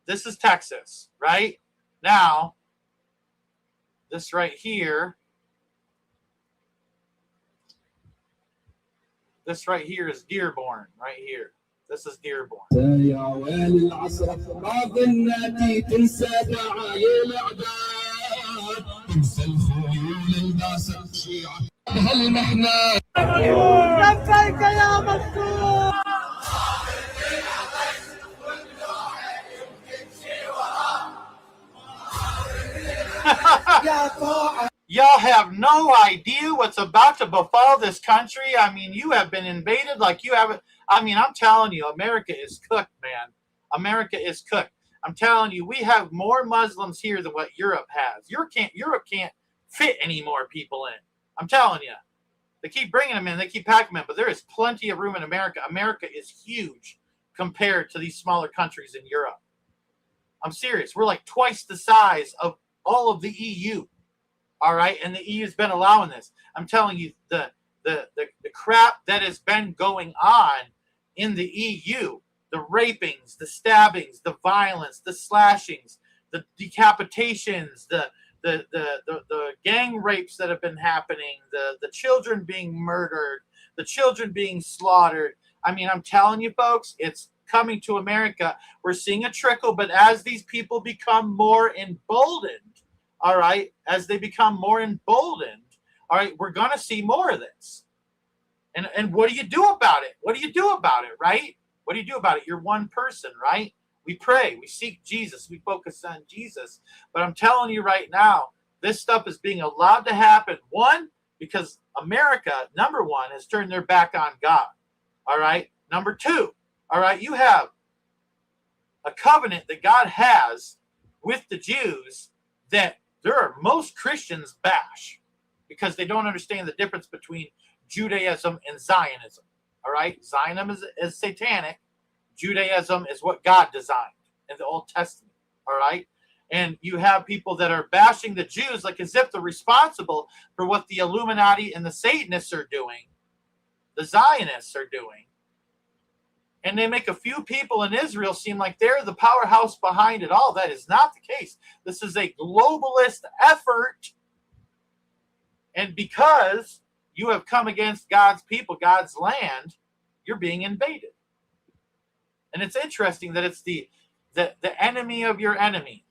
This is Texas, right? Now, this right here, is Dearborn, right here. This is Dearborn. Y'all have no idea what's about to befall this country. I mean, you have been invaded like you haven't. I mean, I'm telling you, America is cooked, man. America is cooked. I'm telling you, we have more Muslims here than what Europe has. Europe can't fit any more people in. I'm telling you. They keep bringing them in. They keep packing them in. But there is plenty of room in America. America is huge compared to these smaller countries in Europe. I'm serious. We're like twice the size of all of the EU. All right? And the EU's been allowing this. I'm telling you, the crap that has been going on in the EU, the rapings, the stabbings, the violence, the slashings, the decapitations, the gang rapes that have been happening, the children being murdered, the children being slaughtered. I mean, I'm telling you, folks, it's coming to America. We're seeing a trickle, but as these people become more emboldened, all right, as they become more emboldened, all right, we're going to see more of this. And what do you do about it? What do you do about it, right? What do you do about it? You're one person, right? We pray, we seek Jesus, we focus on Jesus. But I'm telling you right now, this stuff is being allowed to happen. One, because America, number one, has turned their back on God. All right. Number two, all right, you have a covenant that God has with the Jews that there are most Christians bash because they don't understand the difference between Judaism and Zionism. All right. Zionism is satanic. Judaism is what God designed in the Old Testament. All right. And you have people that are bashing the Jews like as if they're responsible for what the Illuminati and the Satanists are doing, the Zionists are doing. And they make a few people in Israel seem like they're the powerhouse behind it all. That is not the case. This is a globalist effort. And because you have come against God's people, God's land, you're being invaded. And it's interesting that it's the enemy of your enemy.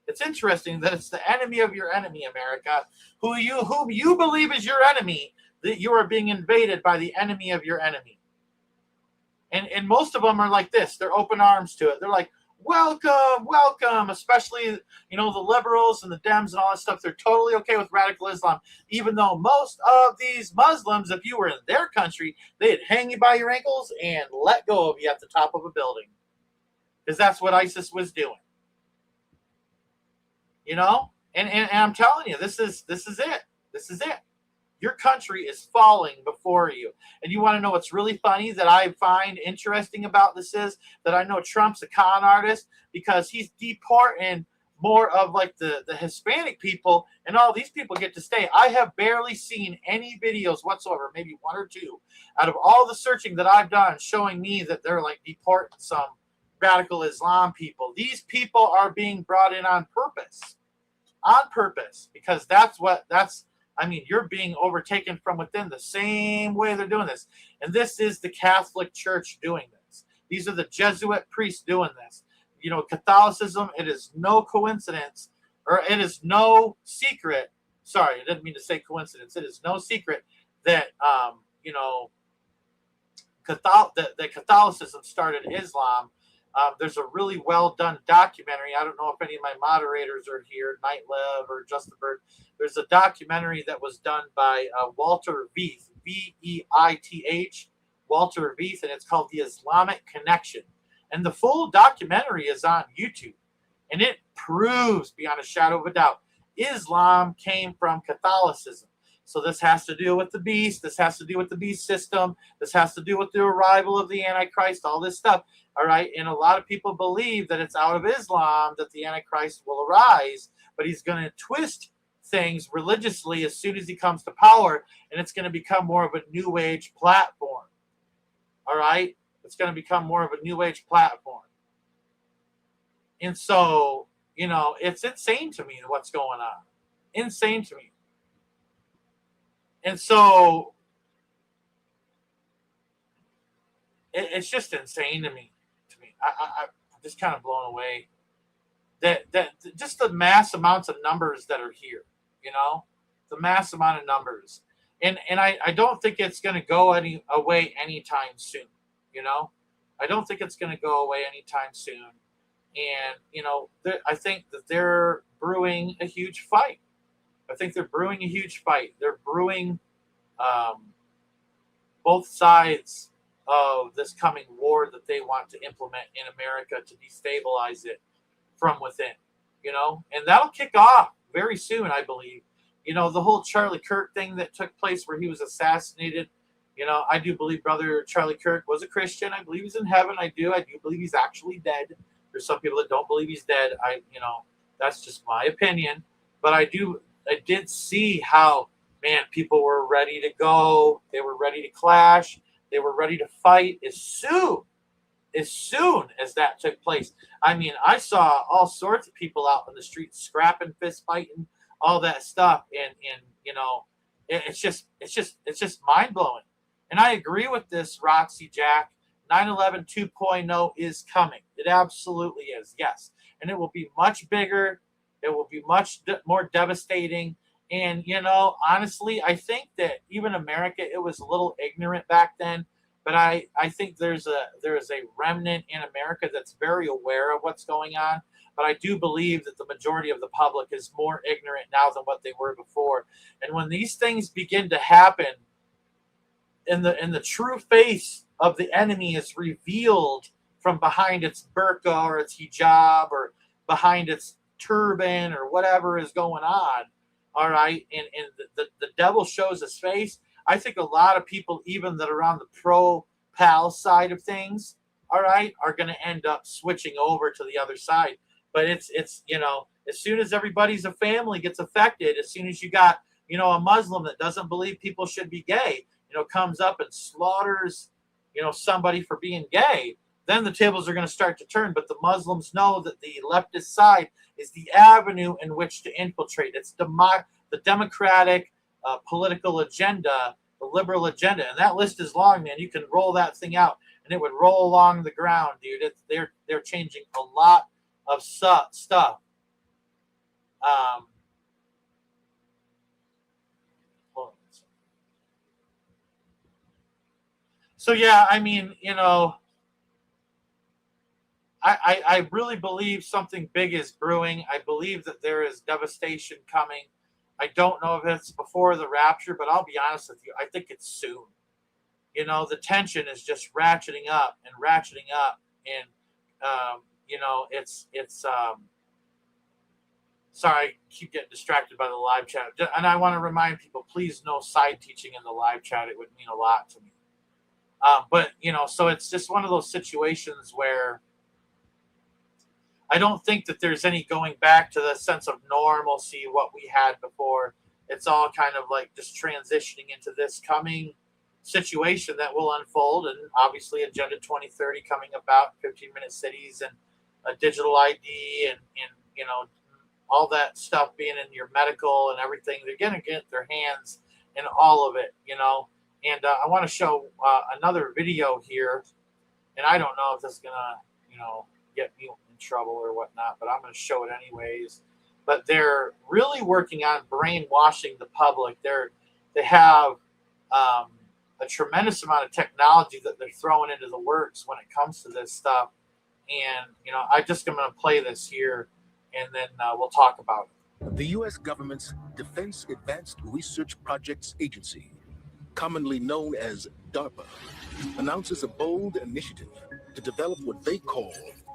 It's interesting that it's the enemy of your enemy, America, whom you believe is your enemy, that you are being invaded by the enemy of your enemy. And most of them are like this. They're open arms to it. They're like, welcome, welcome, especially, the liberals and the Dems and all that stuff. They're totally okay with radical Islam, even though most of these Muslims, if you were in their country, they'd hang you by your ankles and let go of you at the top of a building. Because that's what ISIS was doing. And I'm telling you, this is it. This is it. Your country is falling before you. And you want to know what's really funny that I find interesting about this is that I know Trump's a con artist because he's deporting more of like the Hispanic people, and all these people get to stay. I have barely seen any videos whatsoever, maybe one or two, out of all the searching that I've done showing me that they're like deporting some radical Islam people. These people are being brought in on purpose. On purpose, because you're being overtaken from within the same way they're doing this. And this is the Catholic Church doing this. These are the Jesuit priests doing this. Catholicism, it is no coincidence, or it is no secret. Sorry, I didn't mean to say coincidence. It is no secret that, that Catholicism started Islam. There's a really well done documentary. I don't know if any of my moderators are here, Nightliv or Justin Bird. There's a documentary that was done by Walter Veith, V-E-I-T-H, Walter Veith, and it's called The Islamic Connection. And the full documentary is on YouTube. And it proves beyond a shadow of a doubt, Islam came from Catholicism. So this has to do with the beast. This has to do with the beast system. This has to do with the arrival of the Antichrist, all this stuff. All right. And a lot of people believe that it's out of Islam that the Antichrist will arise, but he's going to twist things religiously as soon as he comes to power, and it's going to become more of a new age platform. All right. It's going to become more of a new age platform. And so, it's insane to me what's going on. Insane to me. And so it's just insane to me. I'm just kind of blown away that just the mass amounts of numbers that are here, the mass amount of numbers. And I don't think it's going to go away anytime soon. I don't think it's going to go away anytime soon. And, I think that they're brewing a huge fight. They're brewing both sides of this coming war that they want to implement in America to destabilize it from within, and that'll kick off very soon, I believe. The whole Charlie Kirk thing that took place where he was assassinated. I do believe Brother Charlie Kirk was a Christian. I believe he's in heaven. I do believe he's actually dead. There's some people that don't believe he's dead. That's just my opinion. But I did see how, man, people were ready to go. They were ready to clash. They were ready to fight as soon as that took place. I saw all sorts of people out in the streets scrapping, fist fighting, all that stuff. And it's just mind blowing. And I agree with this, Roxy Jack. 9/11 2.0 is coming. It absolutely is. Yes. And it will be much bigger. It will be much more devastating. And, honestly, I think that even America, it was a little ignorant back then But I think there is a remnant in America that's very aware of what's going on. But I do believe that the majority of the public is more ignorant now than what they were before. And when these things begin to happen, and the true face of the enemy is revealed from behind its burqa or its hijab or behind its turban or whatever is going on, all right, and the devil shows his face, I think a lot of people, even that are on the pro-pal side of things, all right, are going to end up switching over to the other side. But it's as soon as everybody's a family gets affected, as soon as you got, a Muslim that doesn't believe people should be gay, comes up and slaughters, somebody for being gay, then the tables are going to start to turn. But the Muslims know that the leftist side is the avenue in which to infiltrate. It's the democratic political agenda, the liberal agenda. And that list is long, man. You can roll that thing out and it would roll along the ground, dude. They're changing a lot of stuff. So yeah, I mean, I really believe something big is brewing. I believe that there is devastation coming. I don't know if it's before the rapture, but I'll be honest with you, I think it's soon. The tension is just ratcheting up, and it's sorry, I keep getting distracted by the live chat. And I want to remind people, please no side teaching in the live chat. It would mean a lot to me. But so it's just one of those situations where I don't think that there's any going back to the sense of normalcy, what we had before. It's all kind of like just transitioning into this coming situation that will unfold. And obviously Agenda 2030 coming about, 15-minute cities and a digital ID and all that stuff being in your medical and everything. They're going to get their hands in all of it, And I want to show another video here. And I don't know if this is going to, get me in trouble or whatnot, but I'm going to show it anyways. But they're really working on brainwashing the public. They have a tremendous amount of technology that they're throwing into the works when it comes to this stuff. And, I'm just going to play this here, and then we'll talk about it. The U.S. government's Defense Advanced Research Projects Agency, commonly known as DARPA, announces a bold initiative to develop what they call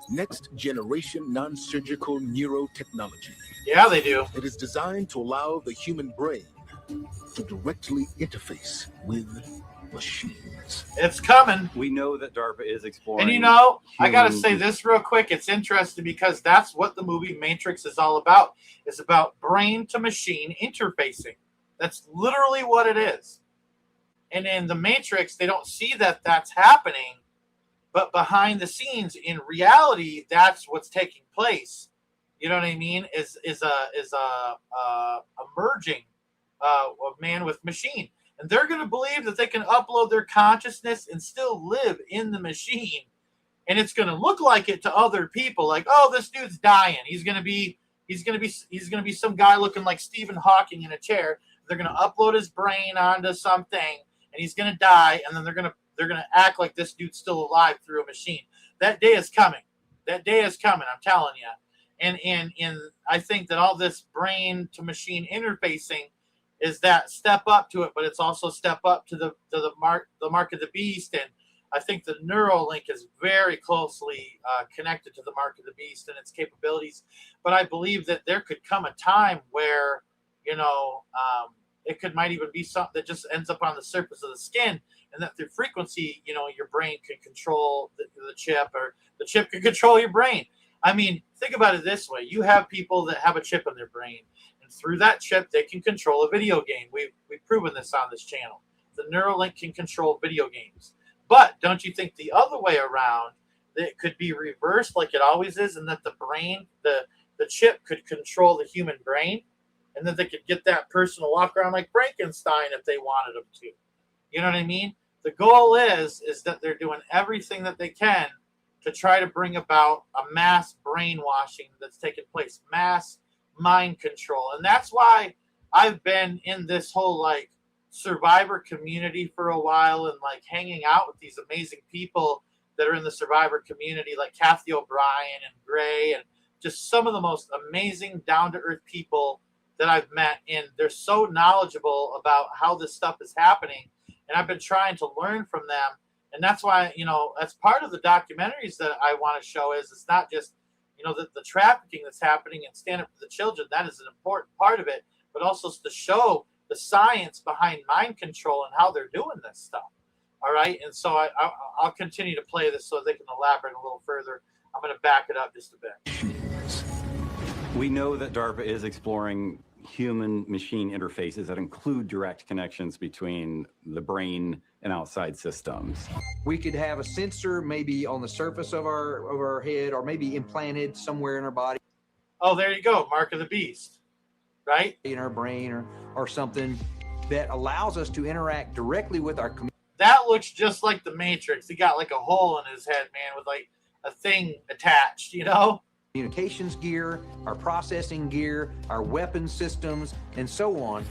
next-generation non-surgical neurotechnology. Yeah, they do. It is designed to allow the human brain to directly interface with machines. It's coming. We know that DARPA is exploring. And I got to say this real quick. It's interesting because that's what the movie Matrix is all about. It's about brain to machine interfacing. That's literally what it is. And in the Matrix, they don't see that that's happening, but behind the scenes, in reality, that's what's taking place. You know what I mean? Is a merging of man with machine, and they're going to believe that they can upload their consciousness and still live in the machine, and it's going to look like it to other people. Like, oh, this dude's dying. He's going to be some guy looking like Stephen Hawking in a chair. They're going to upload his brain onto something, and he's going to die, and then they're going to act like this dude's still alive through a machine. That day is coming. That day is coming. I'm telling you. And I think that all this brain to machine interfacing is that step up to it, but it's also step up to the mark of the beast. And I think the Neuralink is very closely connected to the mark of the beast and its capabilities. But I believe that there could come a time where, it might even be something that just ends up on the surface of the skin, and that through frequency, your brain can control the chip, or the chip can control your brain. I mean, think about it this way. You have people that have a chip in their brain, and through that chip, they can control a video game. We've proven this on this channel. The Neuralink can control video games. But don't you think the other way around, that it could be reversed like it always is, and that the brain, the chip could control the human brain, and that they could get that person to walk around like Frankenstein if they wanted them to. You know what I mean? The goal is that they're doing everything that they can to try to bring about a mass brainwashing that's taking place, mass mind control. And that's why I've been in this whole Survivor community for a while and like hanging out with these amazing people that are in the Survivor community, like Kathy O'Brien and Gray, and just some of the most amazing down-to-earth people that I've met. And they're so knowledgeable about how this stuff is happening. And I've been trying to learn from them. And that's why, you know, as part of the documentaries that I want to show is it's not just, you know, the trafficking that's happening and Stand Up for the Children. That is an important part of it, but also to show the science behind mind control and how they're doing this stuff. All right. And so I'll continue to play this so they can elaborate a little further. I'm going to back it up just a bit. We know that DARPA is exploring human-machine interfaces that include direct connections between the brain and outside systems. We could have a sensor maybe on the surface of our head, or maybe implanted somewhere in our body. Oh, there you go. Mark of the Beast, right? In our brain or something that allows us to interact directly with our community. That looks just like the Matrix. He got like a hole in his head, man, with like a thing attached, you know? Communications gear, our processing gear, our weapon systems, and so on.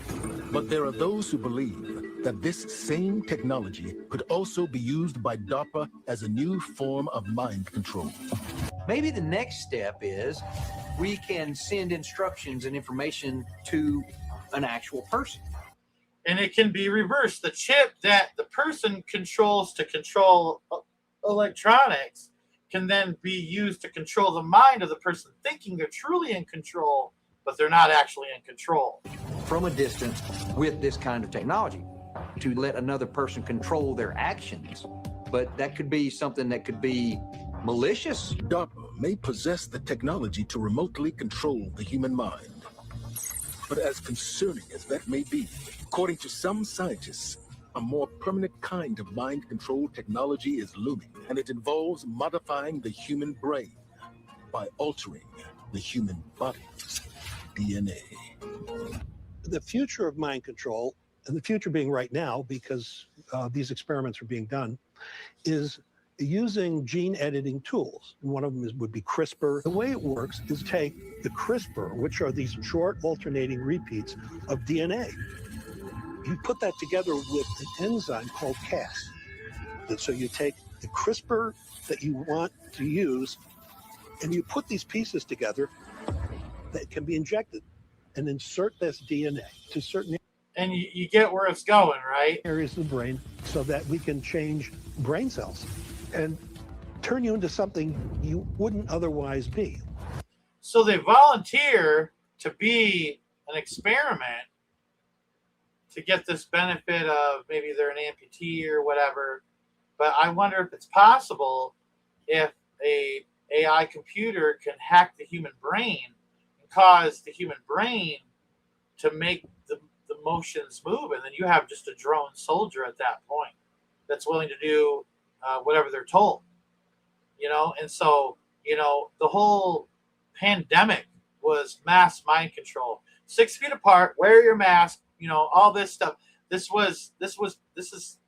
But there are those who believe that this same technology could also be used by DARPA as a new form of mind control. Maybe the next step is we can send instructions and information to an actual person. And it can be reversed. The chip that the person controls to control electronics can then be used to control the mind of the person thinking they're truly in control, but they're not actually in control. From a distance with this kind of technology to let another person control their actions. But that could be something that could be malicious. DARPA may possess the technology to remotely control the human mind. But as concerning as that may be, according to some scientists, a more permanent kind of mind control technology is looming, and it involves modifying the human brain by altering the human body's DNA. The future of mind control, and the future being right now because these experiments are being done, is using gene editing tools. One of them would be CRISPR. The way it works is take the CRISPR, which are these short alternating repeats of DNA. You put that together with an enzyme called Cas. And so you take the CRISPR that you want to use, and you put these pieces together that can be injected and insert this DNA to certain and you get where it's going, right? Areas of the brain so that we can change brain cells and turn you into something you wouldn't otherwise be. So they volunteer to be an experiment to get this benefit of maybe they're an amputee or whatever. But I wonder if it's possible if a AI computer can hack the human brain and cause the human brain to make the motions move. And then you have just a drone soldier at that point that's willing to do whatever they're told, you know? And so, you know, the whole pandemic was mass mind control. 6 feet apart, wear your mask, you know, all this stuff. This is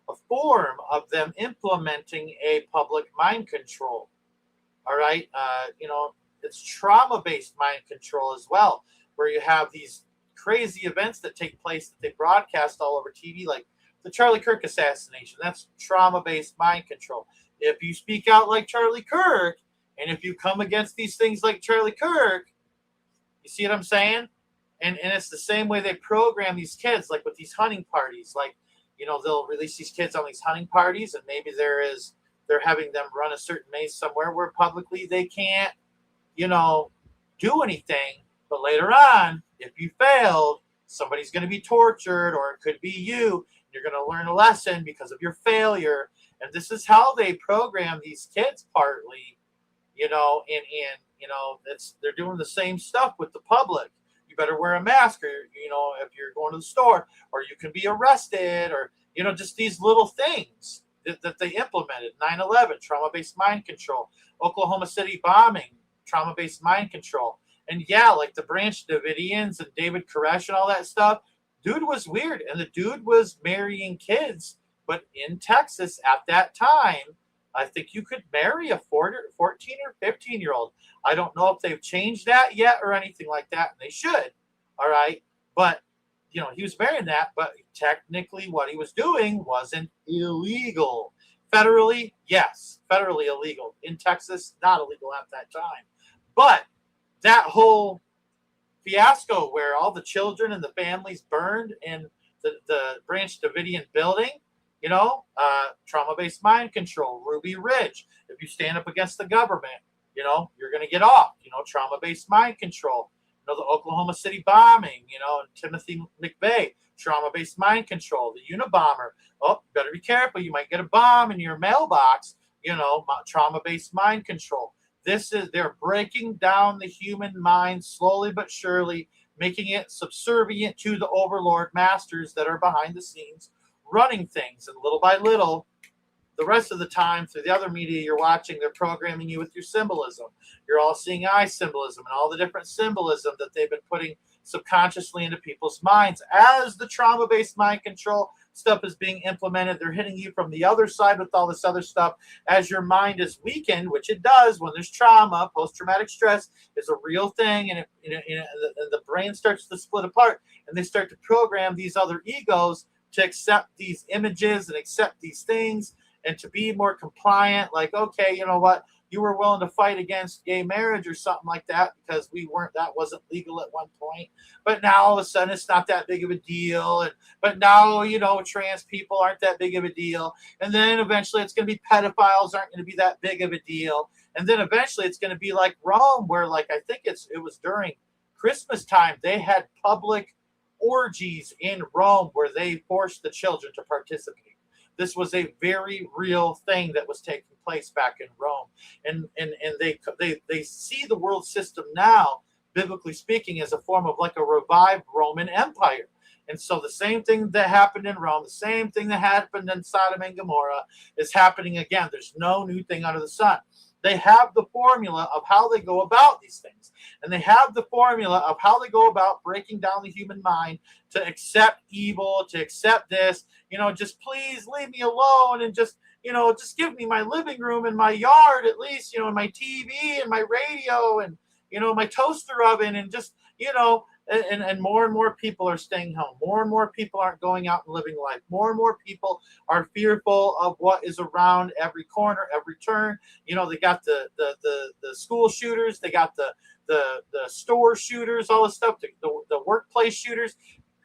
a form of them implementing a public mind control. All right. You know, it's trauma-based mind control as well, where you have these crazy events that take place that they broadcast all over TV, like the Charlie Kirk assassination. That's trauma-based mind control. If you speak out like Charlie Kirk, and if you come against these things like Charlie Kirk, you see what I'm saying? And it's the same way they program these kids, like with these hunting parties. Like, you know, they'll release these kids on these hunting parties, and maybe they're having them run a certain maze somewhere where publicly they can't, you know, do anything. But later on, if you failed, somebody's going to be tortured, or it could be you. You're going to learn a lesson because of your failure. And this is how they program these kids partly, you know, and you know, they're doing the same stuff with the public. You better wear a mask, or, you know, if you're going to the store, or you can be arrested, or, you know, just these little things that they implemented. 9/11, trauma-based mind control. Oklahoma City bombing, trauma-based mind control. And yeah, like the Branch Davidians and David Koresh and all that stuff, dude was weird. And the dude was marrying kids. But in Texas at that time, I think you could marry a 14 or 15-year-old. I don't know if they've changed that yet or anything like that. And they should. All right. But you know, he was marrying that, but technically what he was doing wasn't illegal. Federally, yes, federally illegal. In Texas, not illegal at that time. But that whole fiasco where all the children and the families burned in the Branch Davidian building, you know, trauma-based mind control, Ruby Ridge. If you stand up against the government, you know, you're going to get off, you know, trauma-based mind control. You know, the Oklahoma City bombing, you know, and Timothy McVeigh, trauma-based mind control, the Unabomber. Oh, better be careful. You might get a bomb in your mailbox, you know, trauma-based mind control. They're breaking down the human mind slowly but surely, making it subservient to the overlord masters that are behind the scenes running things. And little by little, the rest of the time, through the other media you're watching, they're programming you with your symbolism. You're all seeing eye symbolism and all the different symbolism that they've been putting subconsciously into people's minds. As the trauma-based mind control stuff is being implemented, they're hitting you from the other side with all this other stuff. As your mind is weakened, which it does when there's trauma, post-traumatic stress is a real thing, and the brain starts to split apart, and they start to program these other egos to accept these images and accept these things and to be more compliant. Like, okay, you know what? You were willing to fight against gay marriage or something like that because that wasn't legal at one point. But now all of a sudden it's not that big of a deal. But now, you know, trans people aren't that big of a deal. And then eventually it's going to be pedophiles aren't going to be that big of a deal. And then eventually it's going to be like Rome, where like, I think it was during Christmas time, they had public orgies in Rome where they forced the children to participate. This was a very real thing that was taking place back in Rome. And they see the world system now, biblically speaking, as a form of like a revived Roman Empire. And so the same thing that happened in Rome, the same thing that happened in Sodom and Gomorrah is happening again. There's no new thing under the sun. They have the formula of how they go about these things. And they have the formula of how they go about breaking down the human mind to accept evil, to accept this, you know, just please leave me alone and just, you know, just give me my living room and my yard at least, you know, and my TV and my radio and, you know, my toaster oven and just, you know, and more people are staying home. More and more people aren't going out and living life. More and more people are fearful of what is around every corner, every turn. You know, they got the school shooters, they got the store shooters, all this stuff, the workplace shooters,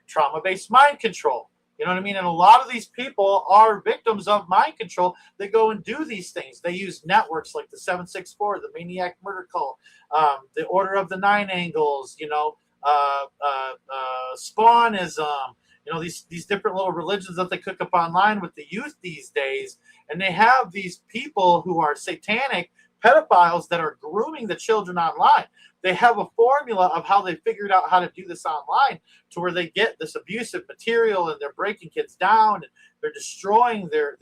trauma-based mind control. You know what I mean? And a lot of these people are victims of mind control. They go and do these things. They use networks like the 764, the Maniac Murder Cult, the Order of the Nine Angles, you know, Spawnism, you know, these different little religions that they cook up online with the youth these days. And they have these people who are satanic pedophiles that are grooming the children online. They have a formula of how they figured out how to do this online to where they get this abusive material and they're breaking kids down and they're destroying their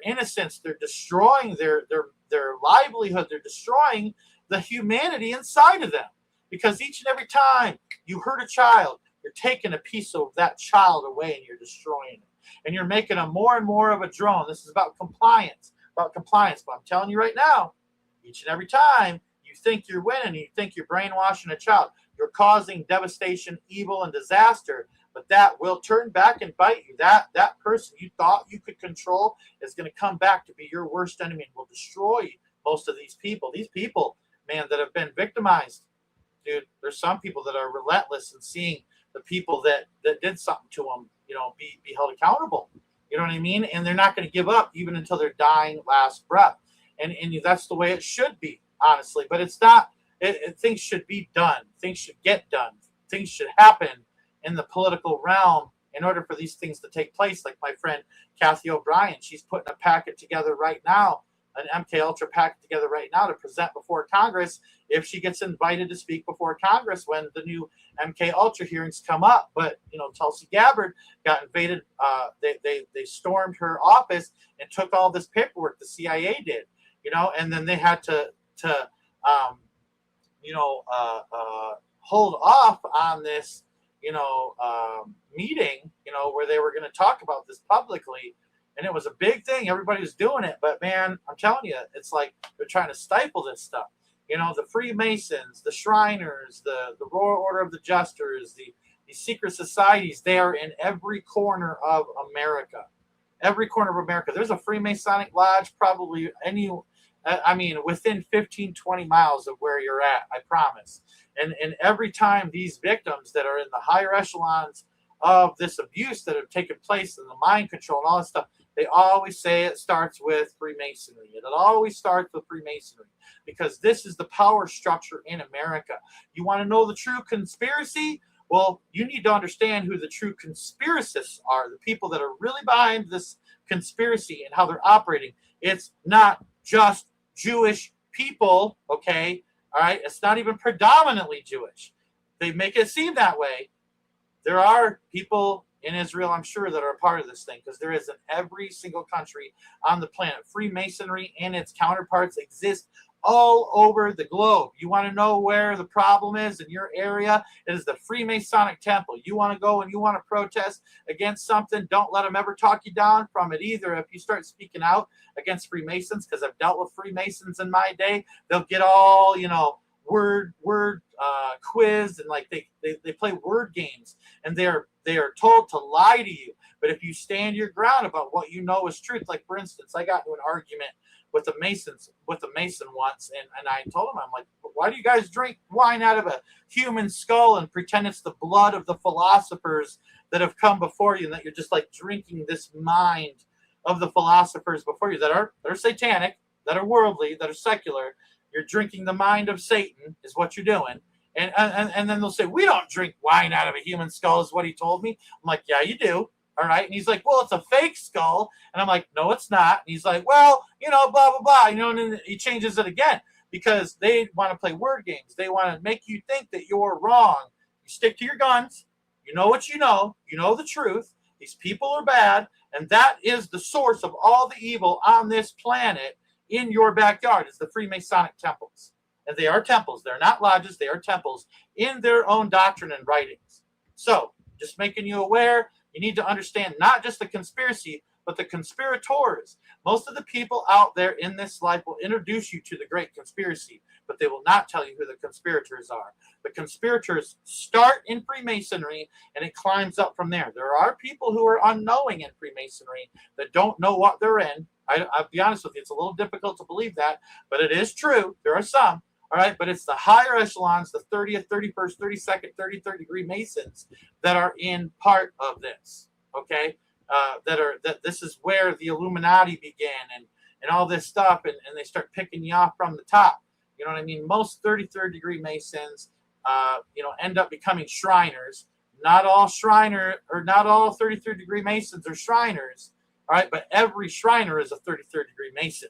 innocence. They're destroying their livelihood. They're destroying the humanity inside of them. Because each and every time you hurt a child, you're taking a piece of that child away and you're destroying it. And you're making them more and more of a drone. This is about compliance. But I'm telling you right now, each and every time you think you're winning, you think you're brainwashing a child, you're causing devastation, evil, and disaster. But that will turn back and bite you. That person you thought you could control is going to come back to be your worst enemy and will destroy most of these people. These people, man, that have been victimized. Dude, there's some people that are relentless in seeing the people that did something to them, you know, be held accountable. You know what I mean? And they're not going to give up even until their dying last breath. And that's the way it should be, honestly. But it's not. Things should be done. Things should get done. Things should happen in the political realm in order for these things to take place. Like my friend Kathy O'Brien, she's putting a packet together right now, an MK Ultra packet together right now to present before Congress if she gets invited to speak before Congress when the new MK Ultra hearings come up. But, you know, Tulsi Gabbard got invaded. They stormed her office and took all this paperwork. The CIA did, you know, and then they had to hold off on this, you know, meeting, you know, where they were going to talk about this publicly. And it was a big thing. Everybody was doing it. But, man, I'm telling you, it's like they're trying to stifle this stuff. You know, the Freemasons, the Shriners, the Royal Order of the Justers, the These secret societies, they are in every corner of America. Every corner of America. There's a Freemasonic lodge probably within 15, 20 miles of where you're at, I promise. And every time these victims that are in the higher echelons of this abuse that have taken place in the mind control and all that stuff, they always say it starts with Freemasonry. It always starts with Freemasonry because this is the power structure in America. You want to know the true conspiracy? Well, you need to understand who the true conspiracists are, the people that are really behind this conspiracy and how they're operating. It's not just Jewish people, okay? All right? It's not even predominantly Jewish. They make it seem that way. There are people in Israel, I'm sure, that are a part of this thing because there is in every single country on the planet. Freemasonry and its counterparts exist all over the globe. You want to know where the problem is in your area? It is the Freemasonic temple. You want to go and you want to protest against something, don't let them ever talk you down from it either. If you start speaking out against Freemasons, because I've dealt with Freemasons in my day, they'll get all, word quiz, and like they play word games, and they are told to lie to you. But if you stand your ground about what you know is truth, like for instance, I got into an argument with a Mason once, and I told him, I'm like, why do you guys drink wine out of a human skull and pretend it's the blood of the philosophers that have come before you, and that you're just like drinking this mind of the philosophers before you that are satanic, that are worldly, that are secular? You're drinking the mind of Satan is what you're doing. And then they'll say, we don't drink wine out of a human skull is what he told me. I'm like, yeah, you do. All right. And he's like, well, it's a fake skull. And I'm like, no, it's not. And he's like, well, blah, blah, blah. And then he changes it again because they want to play word games. They want to make you think that you're wrong. You stick to your guns. You know what you know. You know the truth. These people are bad. And that is the source of all the evil on this planet. In your backyard is the Freemasonic temples. And they are temples. They're not lodges. They are temples in their own doctrine and writings. So just making you aware, you need to understand not just the conspiracy, but the conspirators. Most of the people out there in this life will introduce you to the great conspiracy, but they will not tell you who the conspirators are. The conspirators start in Freemasonry, and it climbs up from there. There are people who are unknowing in Freemasonry that don't know what they're in. I'll be honest with you, it's a little difficult to believe that, but it is true. There are some, all right? But it's the higher echelons, the 30th, 31st, 32nd, 33rd degree Masons that are in part of this, okay? That this is where the Illuminati began and all this stuff, and they start picking you off from the top. You know what I mean? Most 33rd degree Masons, end up becoming Shriners. Not all 33rd degree Masons are Shriners. All right, but every Shriner is a 33rd degree Mason.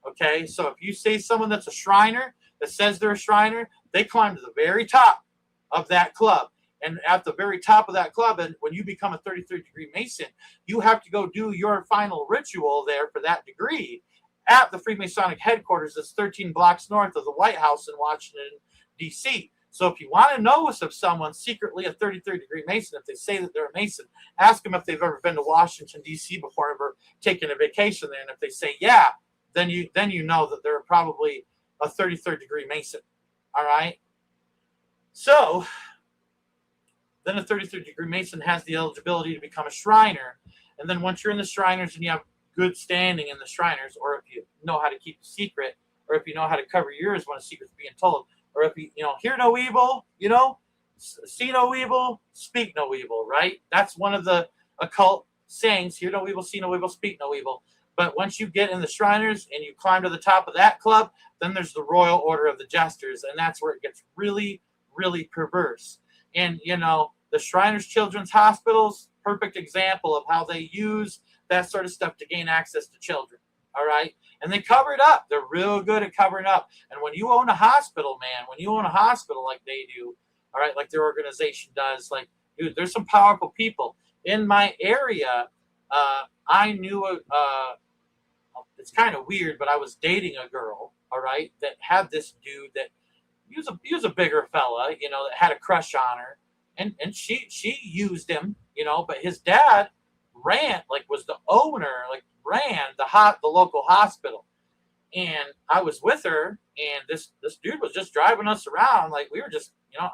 Okay, so if you say someone that's a Shriner that says they're a Shriner, they climb to the very top of that club. And at the very top of that club, and when you become a 33rd degree Mason, you have to go do your final ritual there for that degree at the Freemasonic headquarters that's 13 blocks north of the White House in Washington, D.C. So if you want to know if someone's secretly a 33rd degree Mason, if they say that they're a Mason, ask them if they've ever been to Washington, D.C. before, ever taken a vacation there. And if they say, yeah, then you know that they're probably a 33rd degree Mason. All right? So then a 33rd degree Mason has the eligibility to become a Shriner. And then once you're in the Shriners and you have good standing in the Shriners, or if you know how to keep a secret, or if you know how to cover your ears when a secret's being told, or if you hear no evil, see no evil, speak no evil, right? That's one of the occult sayings: hear no evil, see no evil, speak no evil. But once you get in the Shriners and you climb to the top of that club, then there's the Royal Order of the Jesters, and that's where it gets really, really perverse. And the Shriners Children's Hospitals, perfect example of how they use that sort of stuff to gain access to children. All right. And they cover it up. They're real good at covering up. And when you own a hospital, man, like they do, all right, like their organization does, like, dude, there's some powerful people in my area. I knew, it's kind of weird, but I was dating a girl, all right, that had this dude that he was a bigger fella, that had a crush on her. And she used him, but his dad was the owner, ran the local hospital. And I was with her, and this dude was just driving us around. Like, we were just,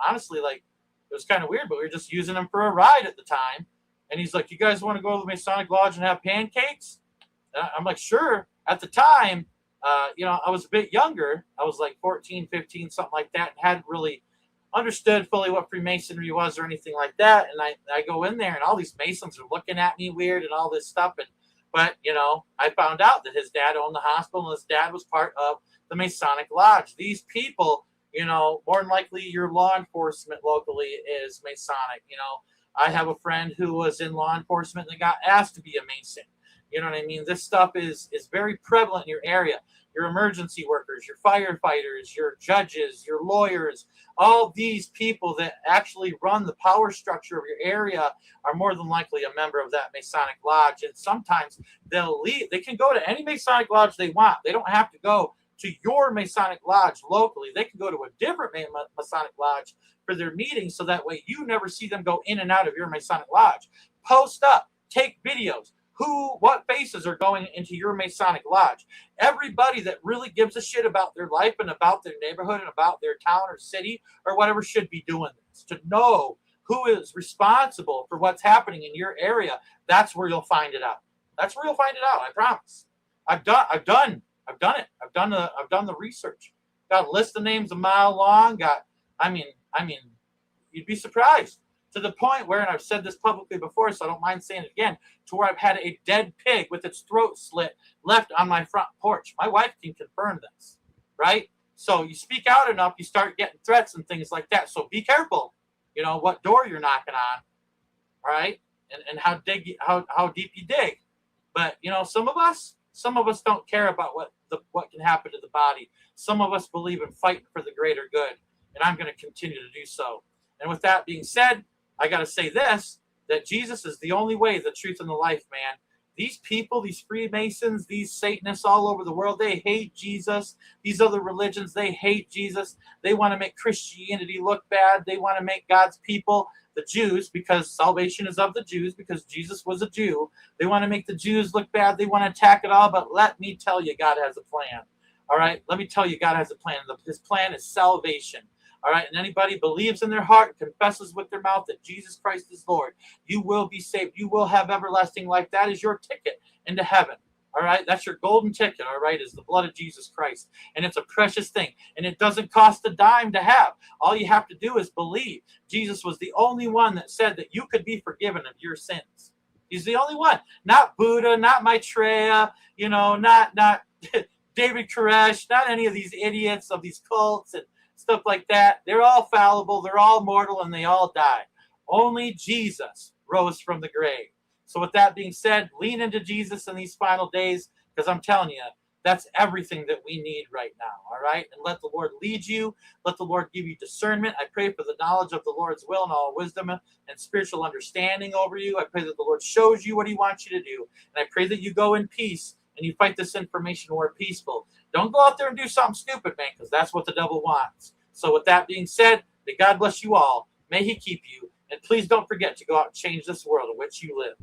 honestly, like, It was kind of weird, but we were just using him for a ride at the time. And he's like, you guys want to go to the Masonic Lodge and have pancakes? And I'm like, sure. At the time, I was a bit younger. I was like 14, 15, something like that, and hadn't really understood fully what Freemasonry was or anything like that. And I go in there, and all these Masons are looking at me weird and all this stuff. But I found out that his dad owned the hospital, and his dad was part of the Masonic Lodge. These people, more than likely your law enforcement locally is Masonic. I have a friend who was in law enforcement and got asked to be a Mason. You know what I mean? This stuff is very prevalent in your area. Your emergency workers, your firefighters, your judges, your lawyers, all these people that actually run the power structure of your area are more than likely a member of that Masonic Lodge. And sometimes they'll leave. They can go to any Masonic Lodge they want. They don't have to go to your Masonic Lodge locally. They can go to a different Masonic Lodge for their meetings, so that way you never see them go in and out of your Masonic Lodge. Post up, take videos. What faces are going into your Masonic Lodge? Everybody that really gives a shit about their life and about their neighborhood and about their town or city or whatever should be doing this. To know who is responsible for what's happening in your area, that's where you'll find it out. That's where you'll find it out. I promise. I've done it. I've done the research. Got a list of names a mile long. I mean, you'd be surprised. To the point where, and I've said this publicly before, so I don't mind saying it again, to where I've had a dead pig with its throat slit left on my front porch. My wife can confirm this, right? So you speak out enough, you start getting threats and things like that. So be careful, what door you're knocking on, all right? And how deep you dig. But, some of us don't care about what can happen to the body. Some of us believe in fighting for the greater good, and I'm going to continue to do so. And with that being said, I got to say this, that Jesus is the only way, the truth, and the life, man. These people, these Freemasons, these Satanists all over the world, they hate Jesus. These other religions, they hate Jesus. They want to make Christianity look bad. They want to make God's people, the Jews, because salvation is of the Jews, because Jesus was a Jew. They want to make the Jews look bad. They want to attack it all. But let me tell you, God has a plan. All right? Let me tell you, God has a plan. His plan is salvation. All right, and anybody believes in their heart and confesses with their mouth that Jesus Christ is Lord, you will be saved. You will have everlasting life. That is your ticket into heaven. All right, that's your golden ticket. All right, is the blood of Jesus Christ, and it's a precious thing, and it doesn't cost a dime to have. All you have to do is believe. Jesus was the only one that said that you could be forgiven of your sins. He's the only one, not Buddha, not Maitreya, not David Koresh, not any of these idiots of these cults and stuff like that. They're all fallible, they're all mortal, and they all die. Only Jesus rose from the grave. So with that being said, lean into Jesus in these final days, because I'm telling you, that's everything that we need right now, all right? And let the Lord lead you. Let the Lord give you discernment. I pray for the knowledge of the Lord's will and all wisdom and spiritual understanding over you. I pray that the Lord shows you what he wants you to do. And I pray that you go in peace and you fight this information war peaceful. Don't go out there and do something stupid, man, because that's what the devil wants. So with that being said, may God bless you all. May he keep you. And please don't forget to go out and change this world in which you live.